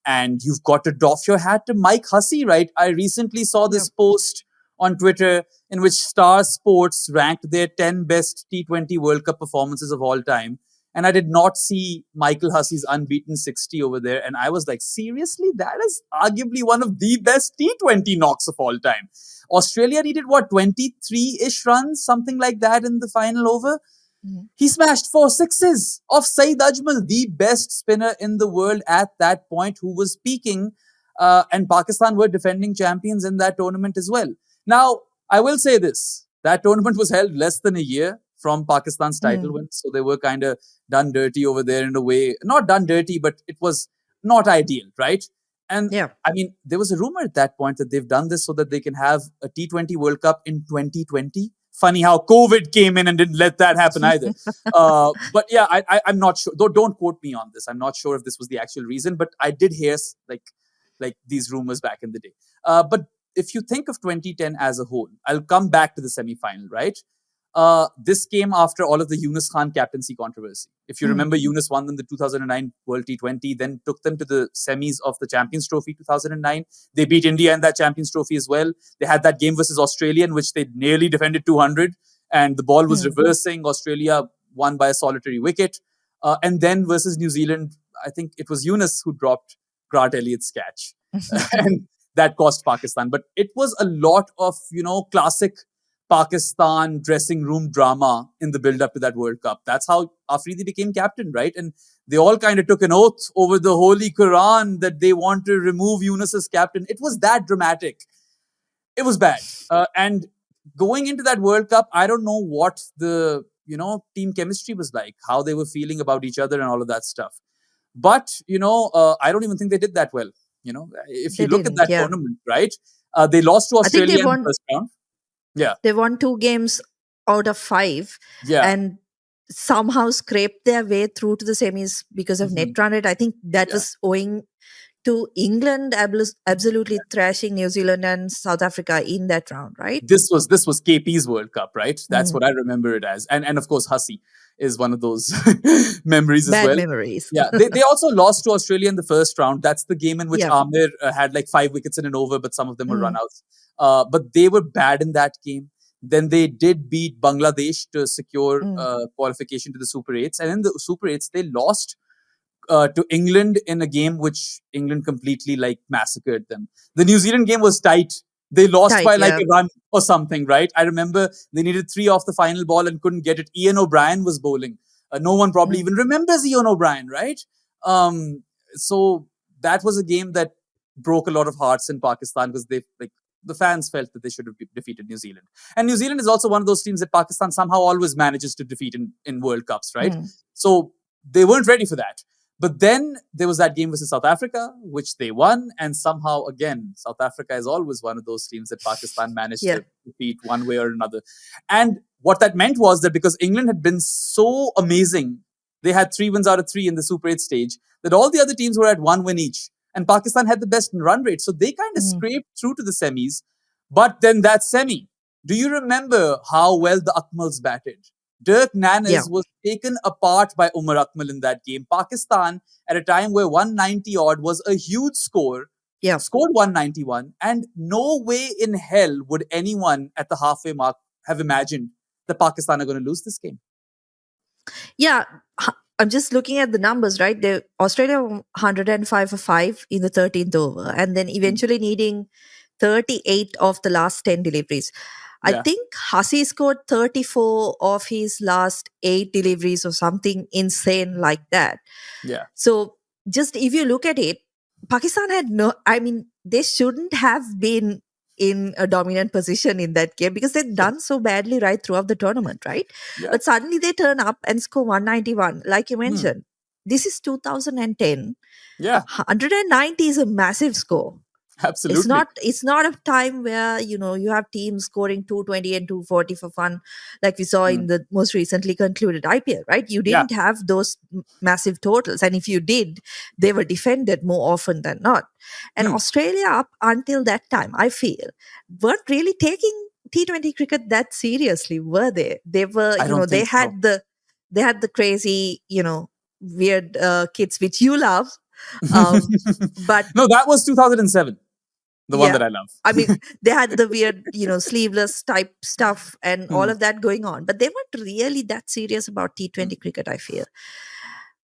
And you've got to doff your hat to Mike Hussey, right? I recently saw this post on Twitter in which Star Sports ranked their 10 best T20 World Cup performances of all time. And I did not see Michael Hussey's unbeaten 60 over there. And I was like, seriously? That is arguably one of the best T20 knocks of all time. Australia needed, 23-ish runs, something like that in the final over? He smashed 4 sixes of Saeed Ajmal, the best spinner in the world at that point, who was peaking. And Pakistan were defending champions in that tournament as well. Now, I will say this. That tournament was held less than a year from Pakistan's title win. So they were kind of done dirty over there in a way. Not done dirty, but it was not ideal, right? And I mean, there was a rumor at that point that they've done this so that they can have a T20 World Cup in 2020. Funny how COVID came in and didn't let that happen either. But yeah, I'm not sure. Though, don't quote me on this. I'm not sure if this was the actual reason, but I did hear like these rumors back in the day. But if you think of 2010 as a whole, I'll come back to the semi-final, right? This came after all of the Yunus Khan captaincy controversy. If you remember, Yunus won them the 2009 World T20, then took them to the semis of the Champions Trophy 2009. They beat India in that Champions Trophy as well. They had that game versus Australia in which they nearly defended 200 and the ball was reversing. Australia won by a solitary wicket. And then versus New Zealand, I think it was Yunus who dropped Grant Elliott's catch. And that cost Pakistan. But it was a lot of, classic Pakistan dressing room drama in the build-up to that World Cup. That's how Afridi became captain, right? And they all kind of took an oath over the Holy Quran that they want to remove Yunus as captain. It was that dramatic. It was bad. And going into that World Cup, I don't know what the, team chemistry was like, how they were feeling about each other and all of that stuff. But, I don't even think they did that well. If you look at that tournament, right? They lost to Australia in the first round. Yeah. They won 2 games out of 5 and somehow scraped their way through to the semis because of net run rate. I think that was owing to England absolutely thrashing New Zealand and South Africa in that round, right? This was KP's World Cup, right? That's what I remember it as. And of course, Hussey is one of those memories as well. Bad memories. Yeah. They also lost to Australia in the first round. That's the game in which Amir had like 5 wickets in an over, but some of them were run-outs. But they were bad in that game. Then they did beat Bangladesh to secure qualification to the Super 8s. And in the Super 8s, they lost to England in a game which England completely massacred them. The New Zealand game was tight. They lost by a run or something, right? I remember they needed 3 off the final ball and couldn't get it. Ian O'Brien was bowling. No one probably even remembers Ian O'Brien, right? So that was a game that broke a lot of hearts in Pakistan because the fans felt that they should have defeated New Zealand. And New Zealand is also one of those teams that Pakistan somehow always manages to defeat in World Cups, right? So they weren't ready for that. But then there was that game versus South Africa, which they won. And somehow, again, South Africa is always one of those teams that Pakistan managed to defeat one way or another. And what that meant was that because England had been so amazing, they had 3 wins out of 3 in the Super 8 stage, that all the other teams were at 1 win each. And Pakistan had the best run rate. So they kind of scraped through to the semis. But then that semi, do you remember how well the Akmals batted? Dirk Nannes was taken apart by Umar Akmal in that game. Pakistan, at a time where 190 odd was a huge score, scored 191. And no way in hell would anyone at the halfway mark have imagined that Pakistan are going to lose this game. Yeah, I'm just looking at the numbers, right? Australia 105 for 5 in the 13th over, and then eventually needing 38 of the last 10 deliveries. I think Hussey scored 34 of his last 8 deliveries or something insane like that. Yeah. So just if you look at it, Pakistan had they shouldn't have been in a dominant position in that game because they'd done so badly right throughout the tournament, right? Yeah. But suddenly they turn up and score 191. Like you mentioned, this is 2010. Yeah. 190 is a massive score. Absolutely. It's not a time where, you have teams scoring 220 and 240 for fun, like we saw in the most recently concluded IPL, right? You didn't have those massive totals. And if you did, they were defended more often than not. And Australia, up until that time, I feel, weren't really taking T20 cricket that seriously, were they? They were, they had the crazy, weird kids, which you love. Um, but No, that was 2007. The one yeah, that I love. I mean, they had the weird, sleeveless type stuff and all Hmm. of that going on, but they weren't really that serious about T20 cricket, I feel.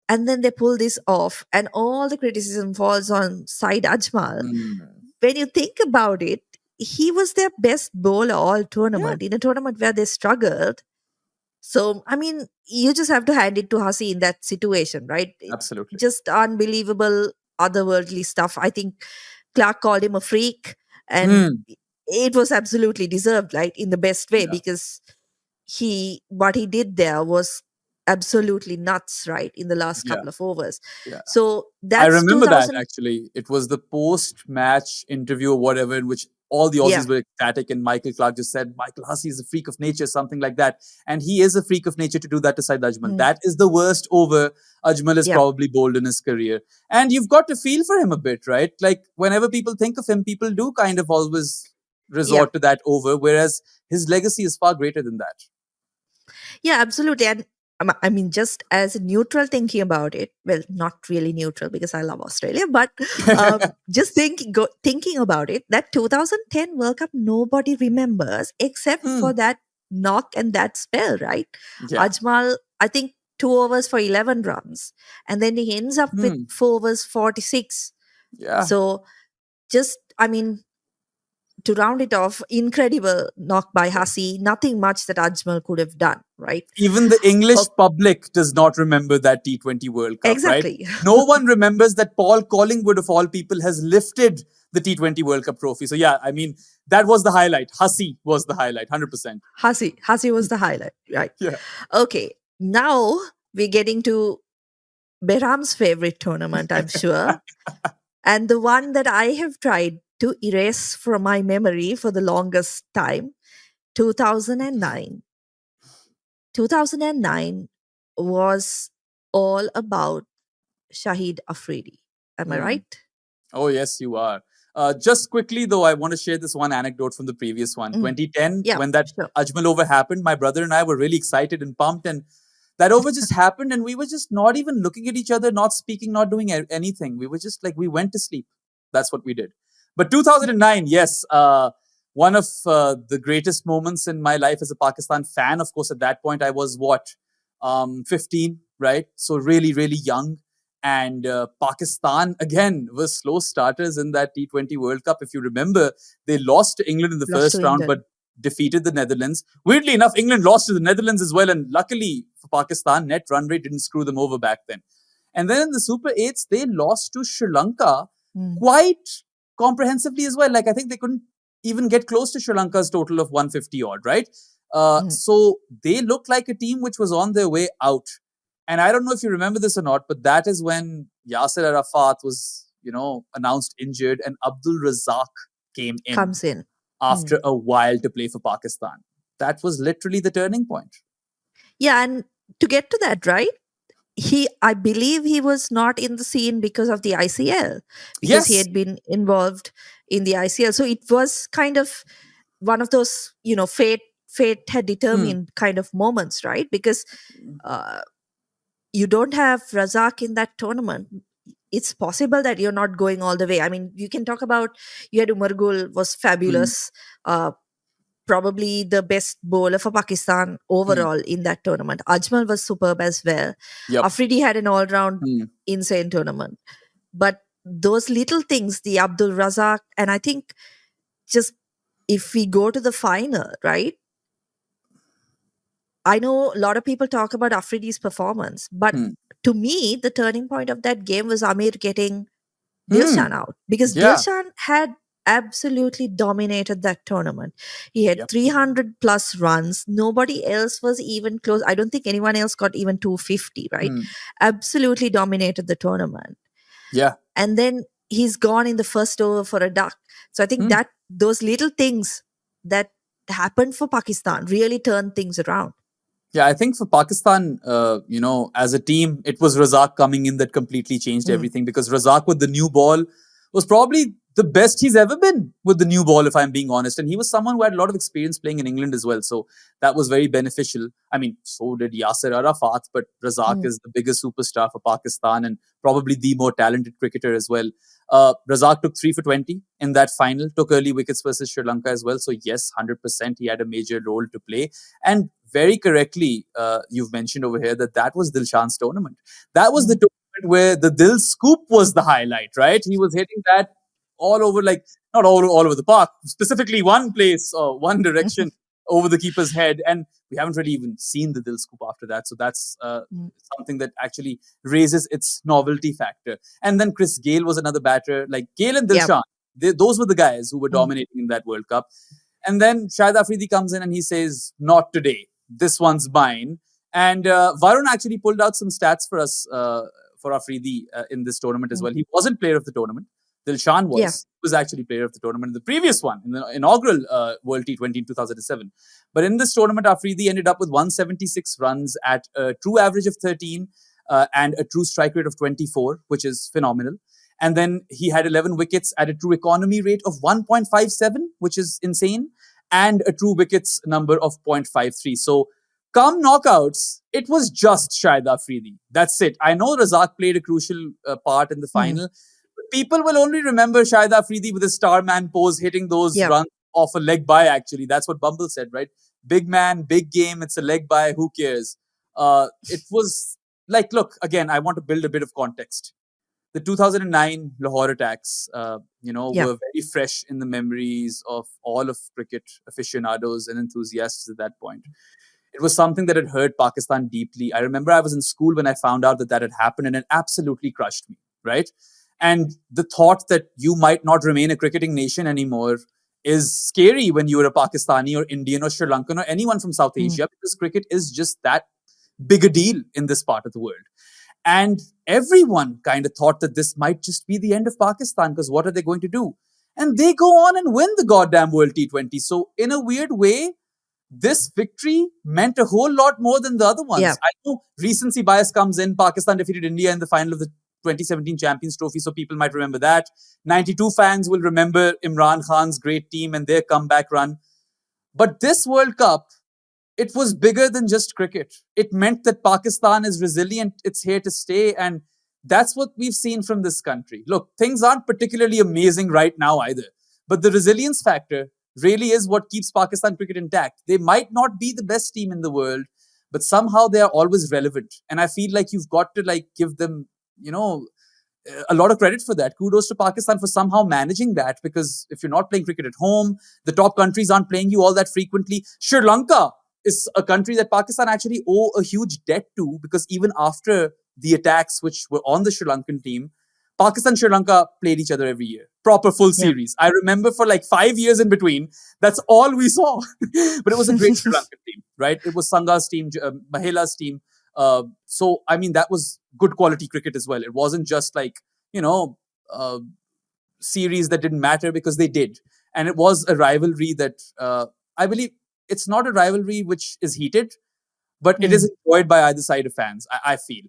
And then they pull this off, and all the criticism falls on Saeed Ajmal. Hmm. When you think about it, he was their best bowler all Yeah, tournament, in a tournament where they struggled. So, I mean, you just have to hand it to Hasi in that situation, right? absolutely. Just unbelievable, otherworldly stuff. I think Clark called him a freak, and Hmm. it was absolutely deserved, right? In the best way, Yeah, because what he did there was absolutely nuts, right? In the last yeah, couple of overs. yeah. So I that's remember that 2000. actually. It was the post-match interview or whatever, in which all the Yeah. Aussies were ecstatic, and Michael Clark just said, "Michael Hussey is a freak of nature," something like that. And he is a freak of nature to do that to Said Ajmal. Mm, That is the worst over Ajmal has yeah. probably bowled in his career. And you've got to feel for him a bit, right? Like whenever people think of him, people do kind of always Yeah. resort to that over, whereas his legacy is far greater than that. Yeah, absolutely. And I mean, just as a neutral thinking about it, well, not really neutral because I love Australia, but just thinking about it, that 2010 World Cup, nobody remembers except Hmm. for that knock and that spell, right? Yeah. Ajmal, I think 2 overs for 11 runs, and then he ends up with Hmm. 4 overs 46. Yeah. So I mean, to round it off, incredible knock by Hasi. Nothing much that Ajmal could have done, right? Even the English Oh, public does not remember that T20 World Cup, right? exactly. No one remembers that Paul Collingwood, of all people, has lifted the T20 World Cup trophy. So, yeah, I mean, that was the highlight. Hussey was the highlight, 100%. Hasi was the highlight, right? Yeah. Okay, now we're getting to Behram's favorite tournament, I'm sure, and the one that I have tried to erase from my memory for the longest time, 2009. 2009 was all about Shahid Afridi. Am I Hmm. right? Oh, yes, you are. Just quickly, though, I want to share this one anecdote from the previous one. Mm, 2010, yeah, when that sure. Ajmal over happened, my brother and I were really excited and pumped. And that over just happened, and we were just not even looking at each other, not speaking, not doing anything. We were just like, we went to sleep. That's what we did. But 2009, yes, one of the greatest moments in my life as a Pakistan fan. Of course, at that point, I was what, 15, right? So really, really young. And Pakistan, again, was slow starters in that T20 World Cup. If you remember, they lost to England in the Lost to first round, England. but defeated the Netherlands. Weirdly enough, England lost to the Netherlands as well. And luckily for Pakistan, net run rate didn't screw them over back then. And then in the Super 8s, they lost to Sri Lanka Mm, quite comprehensively as well. Like, I think they couldn't even get close to Sri Lanka's total of 150 odd, right? mm. So they looked like a team which was on their way out. And I don't know if you remember this or not, but that is when Yasser Arafat was, announced injured, and Abdul Razak came in Comes in. after Mm. a while to play for Pakistan. That was literally the turning point. Yeah, and to get to that, right? I believe he was not in the scene because of the ICL, because he Yes. had been involved in the ICL. So it was kind of one of those, fate had Hmm. determined kind of moments, right? Because uh, you don't have Razak in that tournament. It's possible that you're not going all the way. I mean, you can talk about, you had Umar Gul was Hmm. fabulous. Probably the best bowler for Pakistan Hmm. overall in that tournament. Ajmal was superb as well. Yep. Afridi had an all round Hmm. insane tournament. But those little things, the Abdul Razak, and I think just if we go to the final, right? I know a lot of people talk about Afridi's performance, but Hmm. to me, the turning point of that game was Amir getting Hmm. Dilshan out, because Yeah. Dilshan had absolutely dominated that tournament. He had Yep. 300 plus runs. Nobody else was even close. I don't think anyone else got even 250, right? Hmm. Absolutely dominated the tournament. Yeah. And then he's gone in the first over for a duck. So I think Hmm. that those little things that happened for Pakistan really turned things around. Yeah, I think for Pakistan, as a team, it was Razak coming in that completely changed Mm, everything, because Razak with the new ball was probably the best he's ever been with the new ball, if I'm being honest. And he was someone who had a lot of experience playing in England as well. So that was very beneficial. I mean, so did Yasser Arafat, but Razak is the biggest superstar for Pakistan and probably the more talented cricketer as well. Razak took 3 for 20 in that final, took early wickets versus Sri Lanka as well. So yes, 100% he had a major role to play. And very correctly, you've mentioned over here that was Dilshan's tournament. That was the tournament where the Dil scoop was the highlight, right? He was hitting that all over, like, not all over the park, specifically one place or one direction over the keeper's head. And we haven't really even seen the Dil scoop after that. So that's something that actually raises its novelty factor. And then Chris Gale was another batter. Like Gale and Dilshan, those were the guys who were dominating in that World Cup. And then Shahid Afridi comes in and he says, not today. This one's mine. And Varun actually pulled out some stats for us, for Afridi in this tournament as well. He wasn't player of the tournament. Dilshan was actually player of the tournament in the previous one, in the inaugural World T20 in 2007. But in this tournament, Afridi ended up with 176 runs at a true average of 13 and a true strike rate of 24, which is phenomenal. And then he had 11 wickets at a true economy rate of 1.57, which is insane, and a true wickets number of 0.53. So come knockouts, it was just Shahid Afridi. That's it. I know Razak played a crucial part in the final. People will only remember Shahid Afridi with his starman pose, hitting those runs off a leg by, actually. That's what Bumble said, right? Big man, big game, it's a leg by, who cares? It was like, look, again, I want to build a bit of context. The 2009 Lahore attacks, were very fresh in the memories of all of cricket aficionados and enthusiasts at that point. It was something that had hurt Pakistan deeply. I remember I was in school when I found out that had happened, and it absolutely crushed me, right? And the thought that you might not remain a cricketing nation anymore is scary when you are a Pakistani or Indian or Sri Lankan or anyone from South Asia, because cricket is just that big a deal in this part of the world. And everyone kind of thought that this might just be the end of Pakistan, because what are they going to do? And they go on and win the goddamn World T20. So in a weird way, this victory meant a whole lot more than the other ones. I know recency bias comes in. Pakistan defeated India in the final of the 2017 Champions Trophy, so people might remember that. 92 fans will remember Imran Khan's great team and their comeback run. But this World Cup, it was bigger than just cricket. It meant that Pakistan is resilient, it's here to stay, and that's what we've seen from this country. Look, things aren't particularly amazing right now either, but the resilience factor really is what keeps Pakistan cricket intact. They might not be the best team in the world, but somehow they are always relevant. And I feel like you've got to give them a lot of credit for that. Kudos to Pakistan for somehow managing that, because if you're not playing cricket at home, the top countries aren't playing you all that frequently. Sri Lanka is a country that Pakistan actually owe a huge debt to, because even after the attacks which were on the Sri Lankan team, Pakistan and Sri Lanka played each other every year. Proper full series. I remember for 5 years in between, that's all we saw. But it was a great Sri Lankan team, right? It was Sanga's team, Mahela's team. So, I mean, that was good quality cricket as well. It wasn't just series that didn't matter, because they did. And it was a rivalry that I believe it's not a rivalry which is heated, but it is enjoyed by either side of fans, I feel.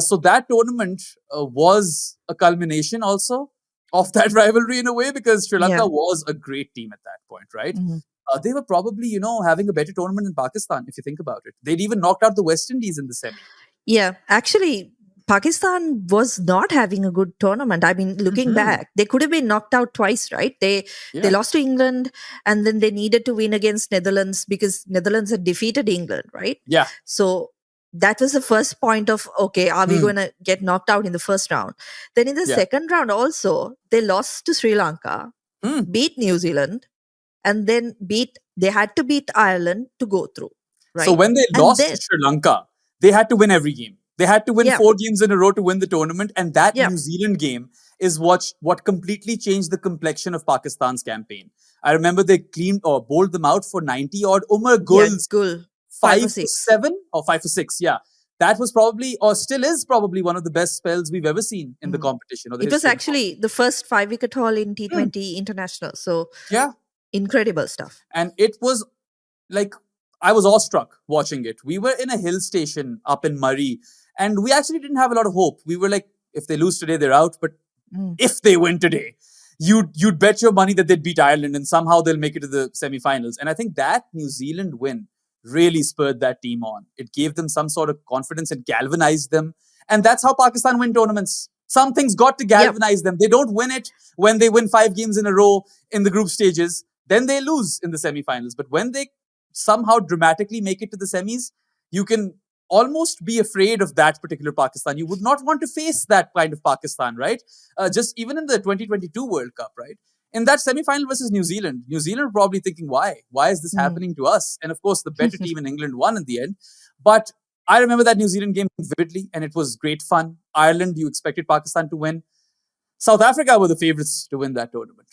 So that tournament was a culmination also of that rivalry in a way, because Sri Lanka was a great team at that point, right? They were probably, having a better tournament than Pakistan, if you think about it. They'd even knocked out the West Indies in the semi. Yeah, actually, Pakistan was not having a good tournament. I mean, looking back, they could have been knocked out twice, right? They lost to England, and then they needed to win against Netherlands, because Netherlands had defeated England, right? Yeah. So that was the first point of, okay, are we going to get knocked out in the first round? Then in the second round also, they lost to Sri Lanka, beat New Zealand, and then they had to beat Ireland to go through. Right? So when they lost to Sri Lanka, they had to win every game. They had to win 4 games in a row to win the tournament. And that New Zealand game is what completely changed the complexion of Pakistan's campaign. I remember they bowled them out for 90 odd. Umar Gul's 5 for 7 or 5 for 6. Yeah. That was probably, or still is probably, one of the best spells we've ever seen in the competition. Or the it was actually the first 5-wicket haul in T20 International. So incredible stuff. And it was I was awestruck watching it. We were in a hill station up in Murray, and we actually didn't have a lot of hope. We were like, if they lose today, they're out. But if they win today, you'd bet your money that they'd beat Ireland and somehow they'll make it to the semi-finals. And I think that New Zealand win really spurred that team on. It gave them some sort of confidence. It galvanized them. And that's how Pakistan win tournaments. Something's got to galvanize them. They don't win it when they win 5 games in a row in the group stages. Then they lose in the semi-finals. But when they somehow dramatically make it to the semis, you can almost be afraid of that particular Pakistan. You would not want to face that kind of Pakistan, right? Just even in the 2022 World Cup, right? In that semi-final versus New Zealand were probably thinking, why? Why is this happening to us? And of course, the better team in England won in the end. But I remember that New Zealand game vividly, and it was great fun. Ireland, you expected Pakistan to win. South Africa were the favorites to win that tournament.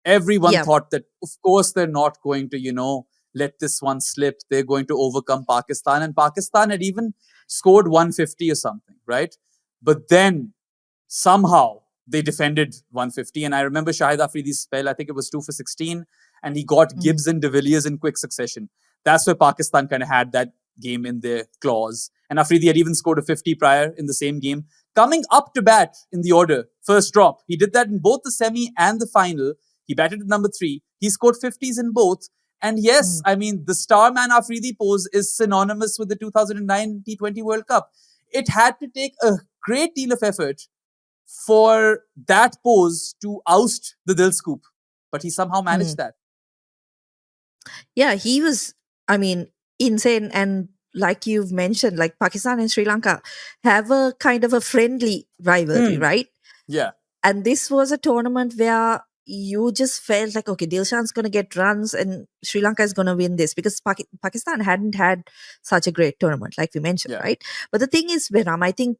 Everyone thought that, of course, they're not going to, let this one slip. They're going to overcome Pakistan. And Pakistan had even scored 150 or something, right? But then somehow they defended 150. And I remember Shahid Afridi's spell, I think it was 2 for 16. And he got Gibbs and de Villiers in quick succession. That's where Pakistan kind of had that game in their claws. And Afridi had even scored a 50 prior in the same game. Coming up to bat in the order, first drop. He did that in both the semi and the final. He batted at number 3. He scored 50s in both. And yes, I mean, the Starman Afridi pose is synonymous with the 2009 T20 World Cup. It had to take a great deal of effort for that pose to oust the Dil Scoop. But he somehow managed that. Yeah, he was, insane. And like you've mentioned, like Pakistan and Sri Lanka have a kind of a friendly rivalry, right? Yeah. And this was a tournament where you just felt like, okay, Dilshan's going to get runs and Sri Lanka is going to win this, because Pakistan hadn't had such a great tournament, like we mentioned, right? But the thing is, Behram, I think,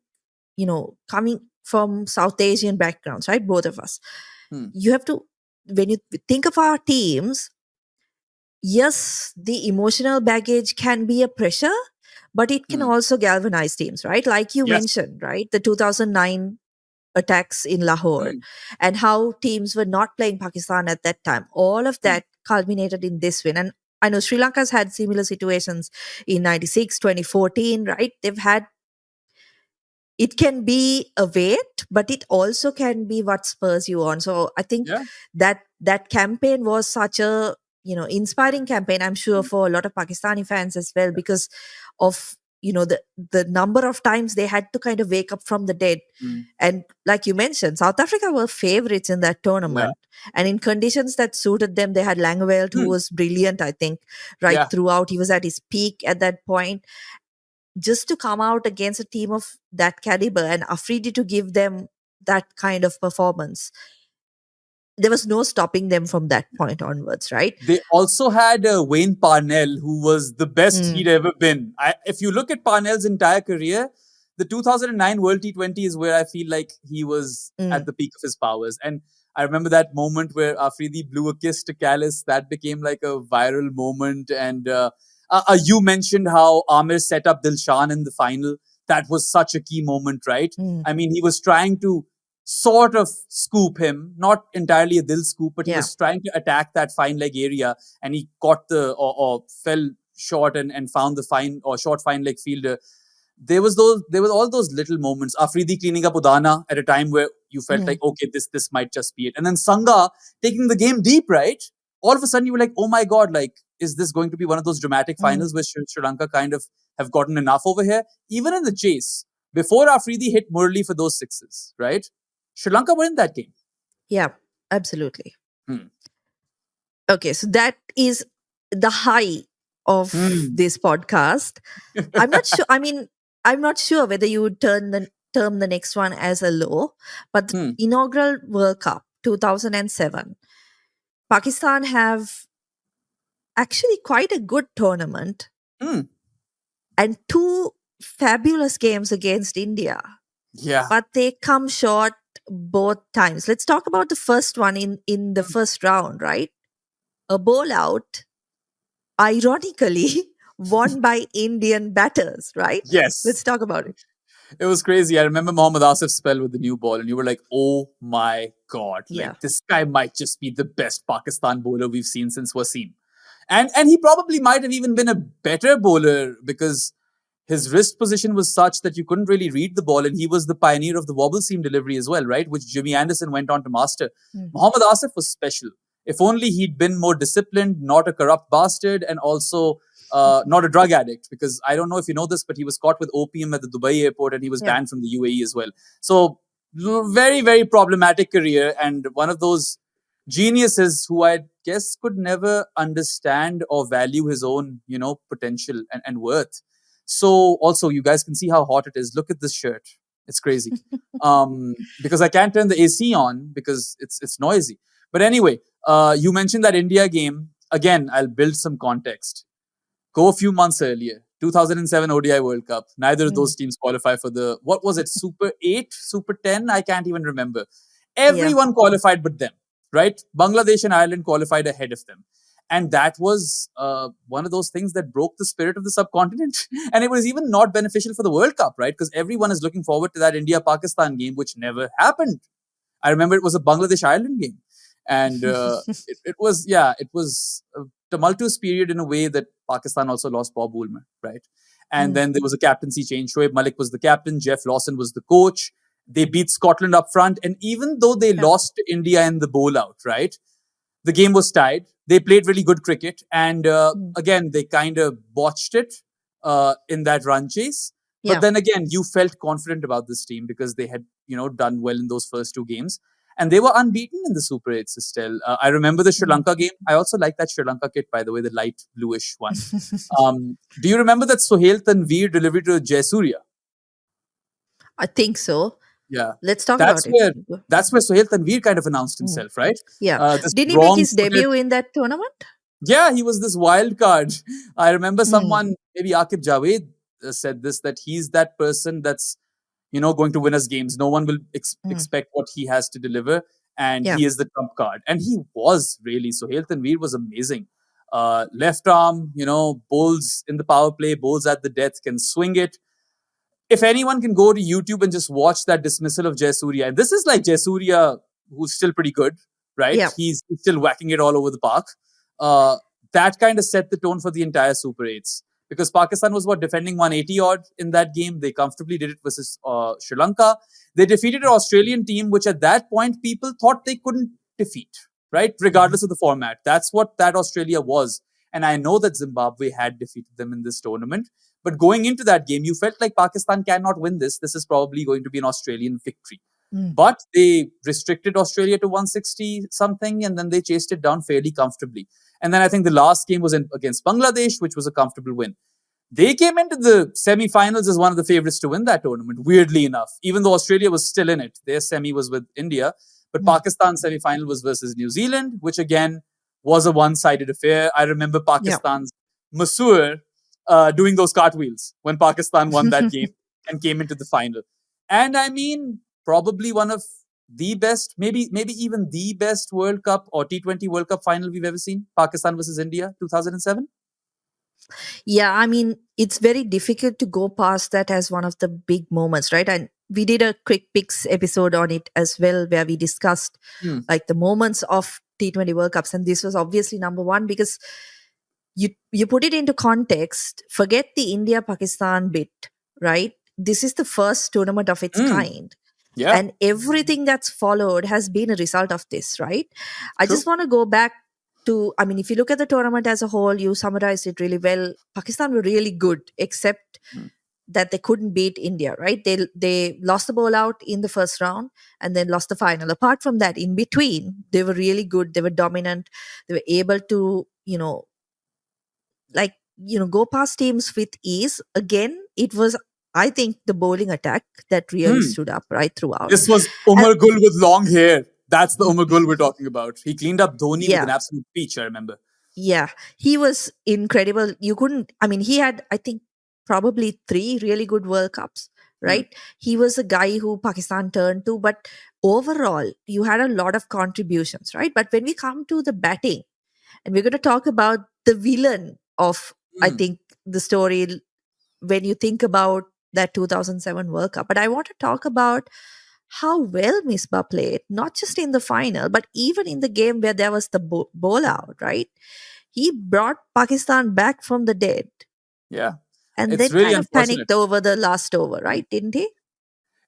coming from South Asian backgrounds, right, both of us, you have to, when you think of our teams, yes, the emotional baggage can be a pressure, but it can also galvanize teams, right? Like you mentioned, right? The 2009 attacks in Lahore and how teams were not playing Pakistan at that time. All of that culminated in this win. And I know Sri Lanka's had similar situations in 96, 2014, right? They've had, it can be a weight, but it also can be what spurs you on. So I think that campaign was such a, inspiring campaign, I'm sure, for a lot of Pakistani fans as well, because of, the number of times they had to kind of wake up from the dead. And like you mentioned, South Africa were favorites in that tournament. And in conditions that suited them, they had Langeveld, who was brilliant, I think, throughout. He was at his peak at that point. Just to come out against a team of that caliber and Afridi to give them that kind of performance, there was no stopping them from that point onwards, right? They also had Wayne Parnell, who was the best he'd ever been. If you look at Parnell's entire career, the 2009 World T20 is where I feel like he was at the peak of his powers. And I remember that moment where Afridi blew a kiss to Callis. That became like a viral moment. And you mentioned how Amir set up Dilshan in the final. That was such a key moment, right? I mean, he was trying to sort of scoop him, not entirely a Dil scoop, but he was trying to attack that fine leg area, and he caught or fell short and found the fine or short fine leg fielder. There was all those little moments. Afridi cleaning up Udana at a time where you felt like, okay, this might just be it. And then Sangha taking the game deep, right? All of a sudden you were like, oh my God, like, is this going to be one of those dramatic finals where Sri Lanka kind of have gotten enough over here? Even in the chase, before Afridi hit Murli for those sixes, right? Sri Lanka were in that game. Yeah, absolutely. Okay, so that is the high of this podcast. I'm not sure. I'm not sure whether you would term the next one as a low, but the Inaugural World Cup 2007, Pakistan have actually quite a good tournament and 2 fabulous games against India. Yeah. But they come short both times. Let's talk about the first one in the first round, right? A bowl out, ironically, won by Indian batters, right? Yes. Let's talk about it. It was crazy. I remember Mohammad Asif's spell with the new ball, and you were like, oh my God, like, this guy might just be the best Pakistan bowler we've seen since Wasim. And he probably might have even been a better bowler, because his wrist position was such that you couldn't really read the ball, and he was the pioneer of the wobble seam delivery as well, right? Which Jimmy Anderson went on to master. Mohammad Asif was special. If only he'd been more disciplined, not a corrupt bastard, and also not a drug addict. Because I don't know if you know this, but he was caught with opium at the Dubai airport, and he was banned from the UAE as well. So very, very problematic career, and one of those geniuses who I guess could never understand or value his own, potential and worth. So also, you guys can see how hot it is. Look at this shirt. It's crazy. Because I can't turn the AC on because it's noisy. But anyway, you mentioned that India game. Again, I'll build some context. Go a few months earlier, 2007 ODI World Cup. Neither of those teams qualify for the, what was it, Super 8, Super 10? I can't even remember. Everyone qualified but them, right? Bangladesh and Ireland qualified ahead of them. And that was one of those things that broke the spirit of the subcontinent. And it was even not beneficial for the World Cup, right? Because everyone is looking forward to that India-Pakistan game, which never happened. I remember it was a Bangladesh-Ireland game. And it was a tumultuous period in a way that Pakistan also lost Bob Woolmer, right? And then there was a captaincy change. Shoaib Malik was the captain. Jeff Lawson was the coach. They beat Scotland up front. And even though they lost to India in the bowl-out, right? The game was tied. They played really good cricket. And again, they kind of botched it in that run chase. But then again, you felt confident about this team because they had, done well in those first two games. And they were unbeaten in the Super 8s, Estelle. I remember the Sri Lanka game. I also like that Sri Lanka kit, by the way, the light bluish one. Do you remember that Sohail Tanveer delivery to Jayasuriya? I think so. Yeah. Let's talk about it. That's where Sohail Tanveer kind of announced himself, right? Yeah. Did he make his debut in that tournament? Yeah, he was this wild card. I remember someone, maybe Akib Javed, said this, that he's that person that's, going to win us games. No one will expect what he has to deliver. And he is the trump card. And he was really. Sohail Tanveer was amazing. Left arm, bowls in the power play, bowls at the death, can swing it. If anyone can go to YouTube and just watch that dismissal of Jayasuriya, and this is like Jayasuriya, who's still pretty good, right? Yeah. He's still whacking it all over the park. That kind of set the tone for the entire Super 8s. Because Pakistan was defending 180 odd in that game. They comfortably did it versus Sri Lanka. They defeated an Australian team, which at that point people thought they couldn't defeat, right? Regardless of the format. That's what that Australia was. And I know that Zimbabwe had defeated them in this tournament. But going into that game, you felt like Pakistan cannot win this. This is probably going to be an Australian victory. But they restricted Australia to 160 something, and then they chased it down fairly comfortably. And then I think the last game was against Bangladesh, which was a comfortable win. They came into the semi-finals as one of the favorites to win that tournament, weirdly enough, even though Australia was still in it. Their semi was with India. But Pakistan's semi-final was versus New Zealand, which again was a one-sided affair. I remember Pakistan's Masoor doing those cartwheels when Pakistan won that game and came into the final. And I mean, probably one of the best, maybe even the best World Cup or T20 World Cup final we've ever seen. Pakistan versus India, 2007. Yeah, I mean, it's very difficult to go past that as one of the big moments, right? And we did a quick picks episode on it as well, where we discussed like the moments of T20 World Cups. And this was obviously number one because you put it into context, forget the India-Pakistan bit, right? This is the first tournament of its kind. Yeah. And everything that's followed has been a result of this, right? I just want to go back to, I mean, if you look at the tournament as a whole, you summarized it really well. Pakistan were really good, except that they couldn't beat India, right? They lost the ball out in the first round and then lost the final. Apart from that, in between, they were really good. They were dominant. They were able to, go past teams with ease. Again, it was, I think, the bowling attack that really stood up right throughout. This was Umar Gul with long hair. That's the Umar Gul we're talking about. He cleaned up Dhoni with an absolute peach, I remember. Yeah, he was incredible. He had, I think, probably 3 really good World Cups, right? He was a guy who Pakistan turned to. But overall, you had a lot of contributions, right? But when we come to the batting, and we're going to talk about the villain of, I think, the story when you think about that 2007 World Cup. But I want to talk about how well Misbah played, not just in the final, but even in the game where there was the bowl out, right? He brought Pakistan back from the dead. Yeah. And It's then really kind of unfortunate. panicked over the last over, right? Didn't he?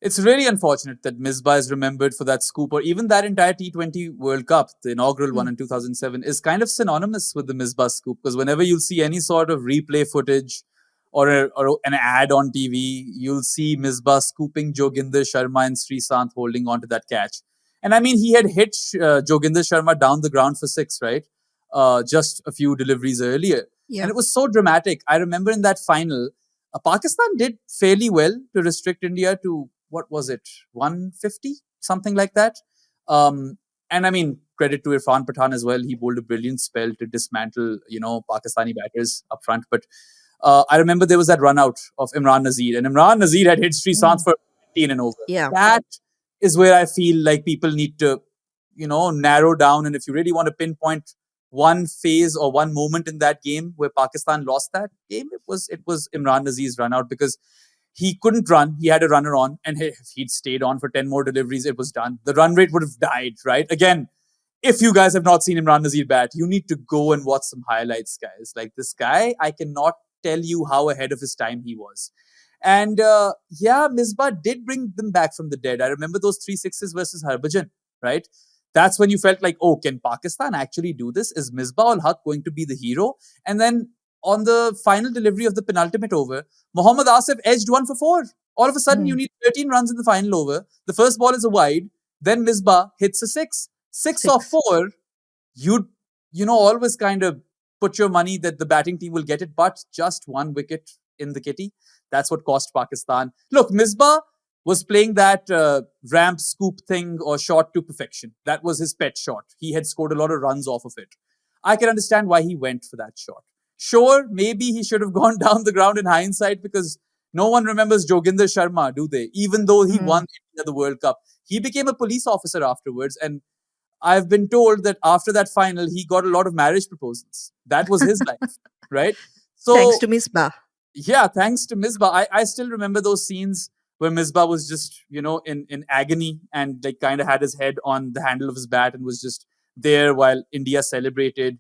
It's really unfortunate that Misbah is remembered for that scoop, or even that entire T20 World Cup, the inaugural one Mm. in 2007, is kind of synonymous with the Misbah scoop. Because whenever you'll see any sort of replay footage or an ad on TV, you'll see Misbah scooping Joginder Sharma and Sreesanth holding on to that catch. And I mean, he had hit Joginder Sharma down the ground for six, right? Just a few deliveries earlier. And Yeah. it was so dramatic. I remember in that final, Pakistan did fairly well to restrict India to, what was it, 150, something like that. And I mean, credit to Irfan Pathan as well. He bowled a brilliant spell to dismantle, Pakistani batters up front. But I remember there was that run out of Imran Nazir, and Imran Nazir had hit Sreesanth Mm. for 15 and over. Yeah. That is where I feel like people need to, narrow down. And if you really want to pinpoint one phase or one moment in that game where Pakistan lost that game, it was Imran Nazir's run out, because he couldn't run. He had a runner on, and if he'd stayed on for 10 more deliveries, it was done. The run rate would have died, right? Again, if you guys have not seen Imran Nazir bat, you need to go and watch some highlights, guys. Like, this guy, I cannot tell you how ahead of his time he was. And Misbah did bring them back from the dead. I remember those 3 6s versus Harbhajan, right? That's when you felt like, oh, can Pakistan actually do this? Is Misbah ul Haq going to be the hero? And then on the final delivery of the penultimate over, Mohammad Asif edged 1 for 4. All of a sudden, you Mm. need 13 runs in the final over. The first ball is a wide. Then Misbah hits a 6. 6 or 4, you'd, always kind of put your money that the batting team will get it, but just one wicket in the kitty. That's what cost Pakistan. Look, Misbah was playing that ramp scoop thing or shot to perfection. That was his pet shot. He had scored a lot of runs off of it. I can understand why he went for that shot. Sure, maybe he should have gone down the ground in hindsight, because no one remembers Joginder Sharma, do they? Even though he won India the World Cup. He became a police officer afterwards, and I've been told that after that final, he got a lot of marriage proposals. That was his life, right? Thanks So, to Misbah. yeah, thanks to Misbah. I still remember those scenes where Misbah was just, in agony, and like kind of had his head on the handle of his bat and was just there while India celebrated.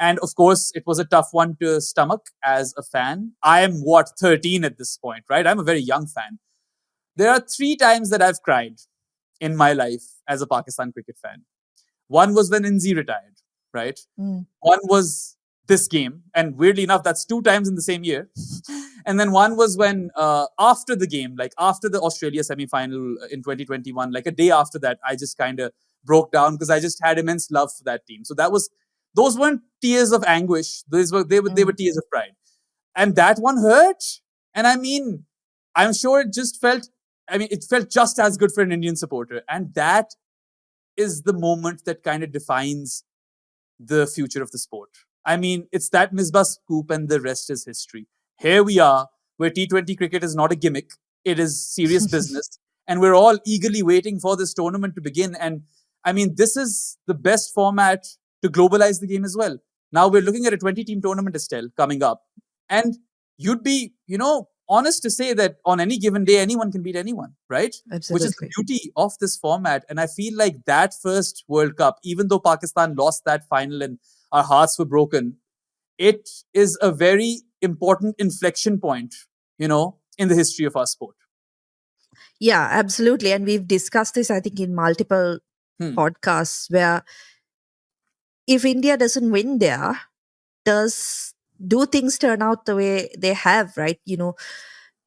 And of course, it was a tough one to stomach as a fan. I am 13 at this point, right? I'm a very young fan. There are 3 times that I've cried in my life as a Pakistan cricket fan. One was when Inzi retired, right? Mm. One was this game. And weirdly enough, that's 2 times in the same year. And then one was when after the game, like after the Australia semi-final in 2021, like a day after that, I just kind of broke down because I just had immense love for that team. So those weren't tears of anguish. They were tears of pride. And that one hurt. And I mean, I'm sure it felt just as good for an Indian supporter. And that is the moment that kind of defines the future of the sport. I mean, it's that Misbah scoop, and the rest is history. Here we are, where T20 cricket is not a gimmick. It is serious business. And we're all eagerly waiting for this tournament to begin. And I mean, this is the best format to globalize the game as well. Now we're looking at a 20-team tournament, Estelle, coming up. And you'd be, honest to say that on any given day, anyone can beat anyone, right? Absolutely. Which is the beauty of this format. And I feel like that first World Cup, even though Pakistan lost that final and our hearts were broken, it is a very important inflection point, in the history of our sport. Yeah, absolutely. And we've discussed this, I think, in multiple podcasts, where if India doesn't win there, do things turn out the way they have, right?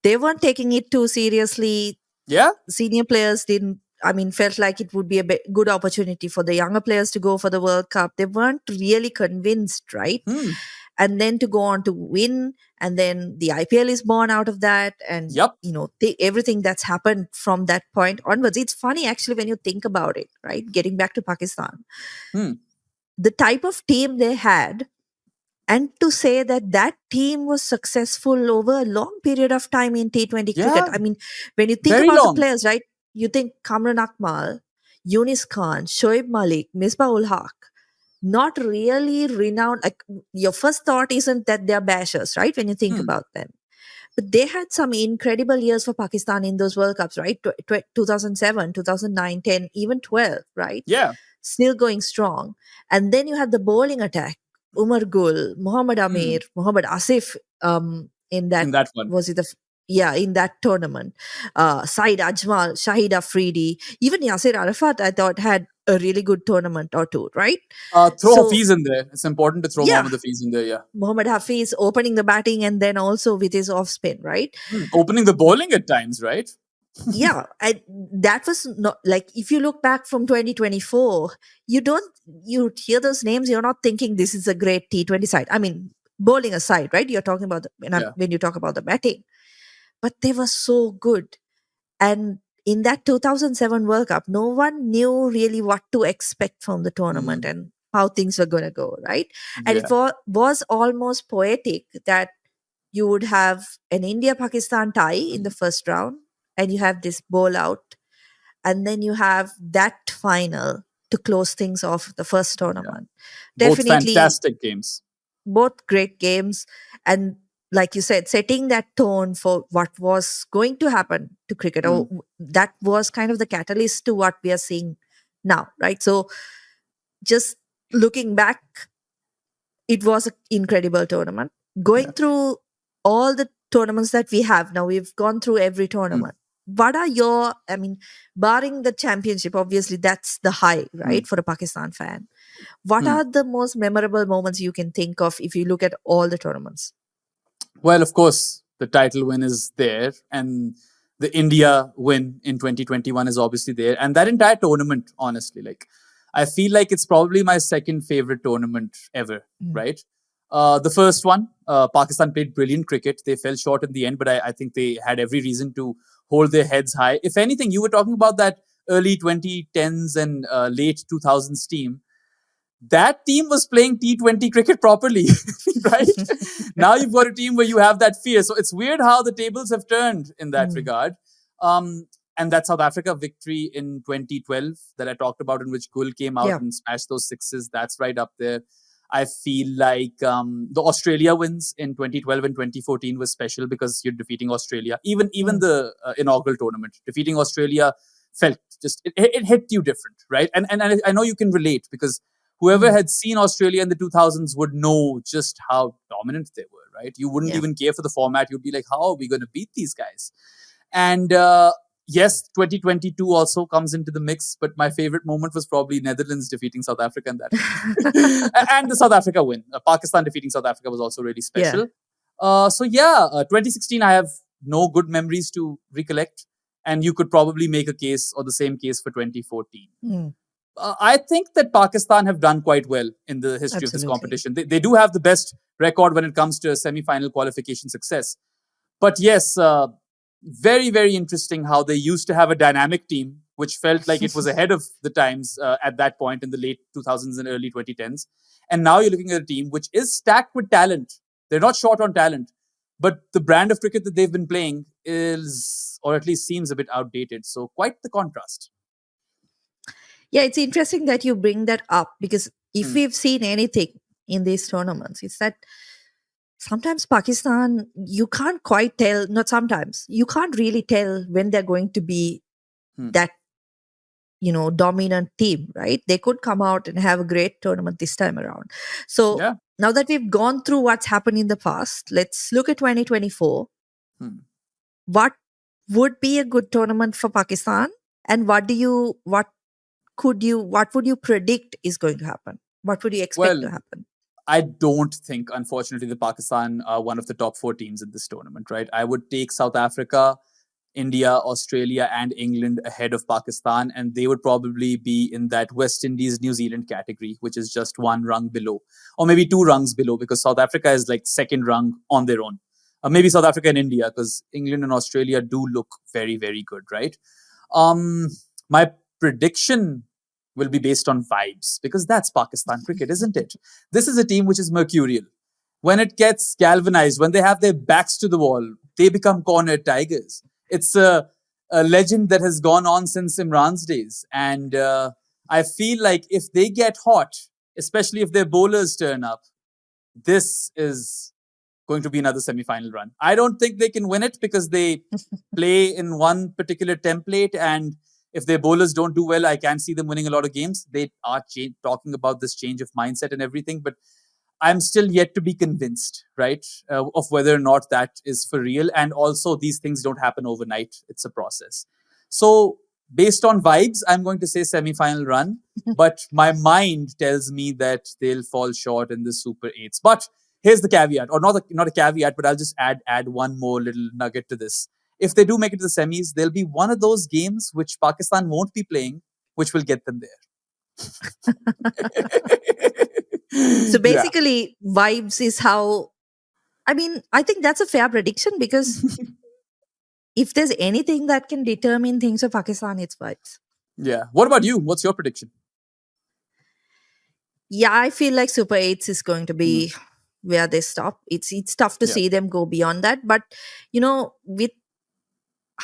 They weren't taking it too seriously. Yeah. Senior players felt like it would be a good opportunity for the younger players to go for the World Cup. They weren't really convinced, right? And then to go on to win, and then the IPL is born out of that, and everything that's happened from that point onwards. It's funny actually when you think about it, right? Getting back to Pakistan, the type of team they had, and to say that team was successful over a long period of time in T20 cricket. I mean, when you think about the players, right? You think Kamran Akmal, Yunis Khan, Shoaib Malik, Misbah ul Haq, not really renowned. Like, your first thought isn't that they're bashers, right? When you think about them. But they had some incredible years for Pakistan in those World Cups, right? 2007, 2009, 10, even 12, right? Yeah. Still going strong. And then you have the bowling attack. Umar Gul, Muhammad Amir, Muhammad Asif, in that. In that one. Was it in that tournament. Saeed Ajmal, Shahid Afridi, even Yasir Arafat, I thought had a really good tournament or two, right? Throw So, Hafiz in there. It's important to throw yeah, Mohammad Hafiz in there, yeah. Mohammad Hafiz opening the batting and then also with his off spin, right? Opening the bowling at times, right? Yeah, and that was not like, if you look back from 2024, you hear those names, you're not thinking this is a great T20 side. I mean, bowling aside, right? You're talking about when you talk about the batting, but they were so good. And in that 2007 World Cup, no one knew really what to expect from the tournament and how things were going to go, right? And it was almost poetic that you would have an India-Pakistan tie in the first round, and you have this bowl out, and then you have that final to close things off the first tournament. Both Definitely fantastic games. both great games, and like you said, setting that tone for what was going to happen to cricket. That was kind of the catalyst to what we are seeing now, right? So just looking back, it was an incredible tournament. Going through all the tournaments that we have now, we've gone through every tournament. What are I mean, barring the championship, obviously that's the high, right, for a Pakistan fan. What are the most memorable moments you can think of if you look at all the tournaments? Well, of course, the title win is there, and the India win in 2021 is obviously there. And that entire tournament, honestly, like, I feel like it's probably my second favorite tournament ever, right? The first one, Pakistan played brilliant cricket. They fell short in the end, but I think they had every reason to hold their heads high. If anything, you were talking about that early 2010s and late 2000s team. That team was playing T20 cricket properly, right? Now you've got a team where you have that fear. So it's weird how the tables have turned in that regard. And that South Africa victory in 2012 that I talked about, in which Gul came out and smashed those sixes, that's right up there. I feel like the Australia wins in 2012 and 2014 was special because you're defeating Australia. Even the inaugural tournament, defeating Australia felt just, it hit you different, right? And I know you can relate, because whoever had seen Australia in the 2000s would know just how dominant they were, right? You wouldn't even care for the format. You'd be like, how are we going to beat these guys? And yes, 2022 also comes into the mix, but my favorite moment was probably Netherlands defeating South Africa in that. And the South Africa win. Pakistan defeating South Africa was also really special. 2016, I have no good memories to recollect. And you could probably make a case, or the same case, for 2014. I think that Pakistan have done quite well in the history of this competition. They do have the best record when it comes to semi-final qualification success. But yes, very, very interesting how they used to have a dynamic team, which felt like it was ahead of the times at that point in the late 2000s and early 2010s. And now you're looking at a team which is stacked with talent. They're not short on talent, but the brand of cricket that they've been playing is, or at least seems, a bit outdated. So quite the contrast. Yeah, it's interesting that you bring that up, because if we've seen anything in these tournaments, it's that sometimes Pakistan, you can't quite tell, not sometimes, you can't really tell when they're going to be that, dominant team, right? They could come out and have a great tournament this time around. So now that we've gone through what's happened in the past, let's look at 2024. What would be a good tournament for Pakistan? And what would you predict is going to happen? What would you expect to happen? I don't think, unfortunately, that Pakistan are one of the top 4 teams in this tournament, right? I would take South Africa, India, Australia, and England ahead of Pakistan, and they would probably be in that West Indies, New Zealand category, which is just one rung below, or maybe 2 rungs below, because South Africa is like second rung on their own. Maybe South Africa and India, because England and Australia do look very, very good, right? My prediction will be based on vibes, because that's Pakistan cricket, isn't it? This is a team which is mercurial. When it gets galvanized, when they have their backs to the wall, they become cornered tigers. It's a legend that has gone on since Imran's days. And I feel like if they get hot, especially if their bowlers turn up, this is going to be another semi-final run. I don't think they can win it, because they play in one particular template, and if their bowlers don't do well, I can see them winning a lot of games. They are talking about this change of mindset and everything, but I'm still yet to be convinced, right, of whether or not that is for real. And also, these things don't happen overnight. It's a process. So, based on vibes, I'm going to say semi-final run. But my mind tells me that they'll fall short in the Super 8s. But here's the caveat, or not a caveat, but I'll just add one more little nugget to this. If they do make it to the semis, there'll be one of those games which Pakistan won't be playing, which will get them there. So basically, vibes is how. I mean, I think that's a fair prediction because if there's anything that can determine things for Pakistan, it's vibes. Yeah. What about you? What's your prediction? Yeah, I feel like Super 8s is going to be where they stop. It's tough to see them go beyond that. But, with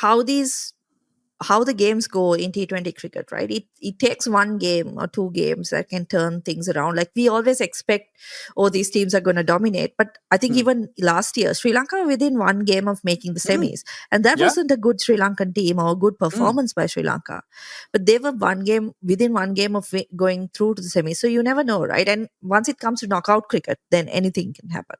how the games go in T20 cricket, right? It takes one game or two games that can turn things around. Like we always expect, these teams are going to dominate. But I think even last year, Sri Lanka were within one game of making the semis. And that wasn't a good Sri Lankan team or a good performance by Sri Lanka. But they were within one game of going through to the semis. So you never know, right? And once it comes to knockout cricket, then anything can happen.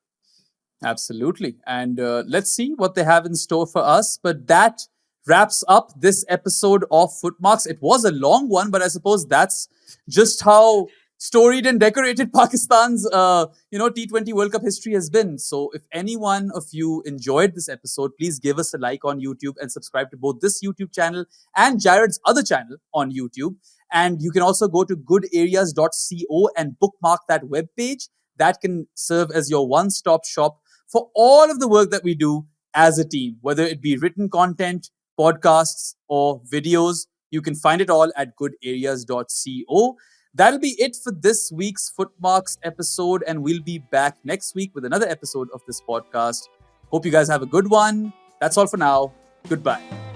Absolutely. And let's see what they have in store for us. But that wraps up this episode of Footmarks. It was a long one, but I suppose that's just how storied and decorated Pakistan's T20 World Cup history has been. So if any one of you enjoyed this episode, please give us a like on YouTube and subscribe to both this YouTube channel and Jared's other channel on YouTube. And you can also go to goodareas.co and bookmark that webpage. That can serve as your one-stop shop for all of the work that we do as a team, whether it be written content, podcasts, or videos. You can find it all at goodareas.co. That'll be it for this week's Footmarks episode, and we'll be back next week with another episode of this podcast. Hope you guys have a good one. That's all for now. Goodbye.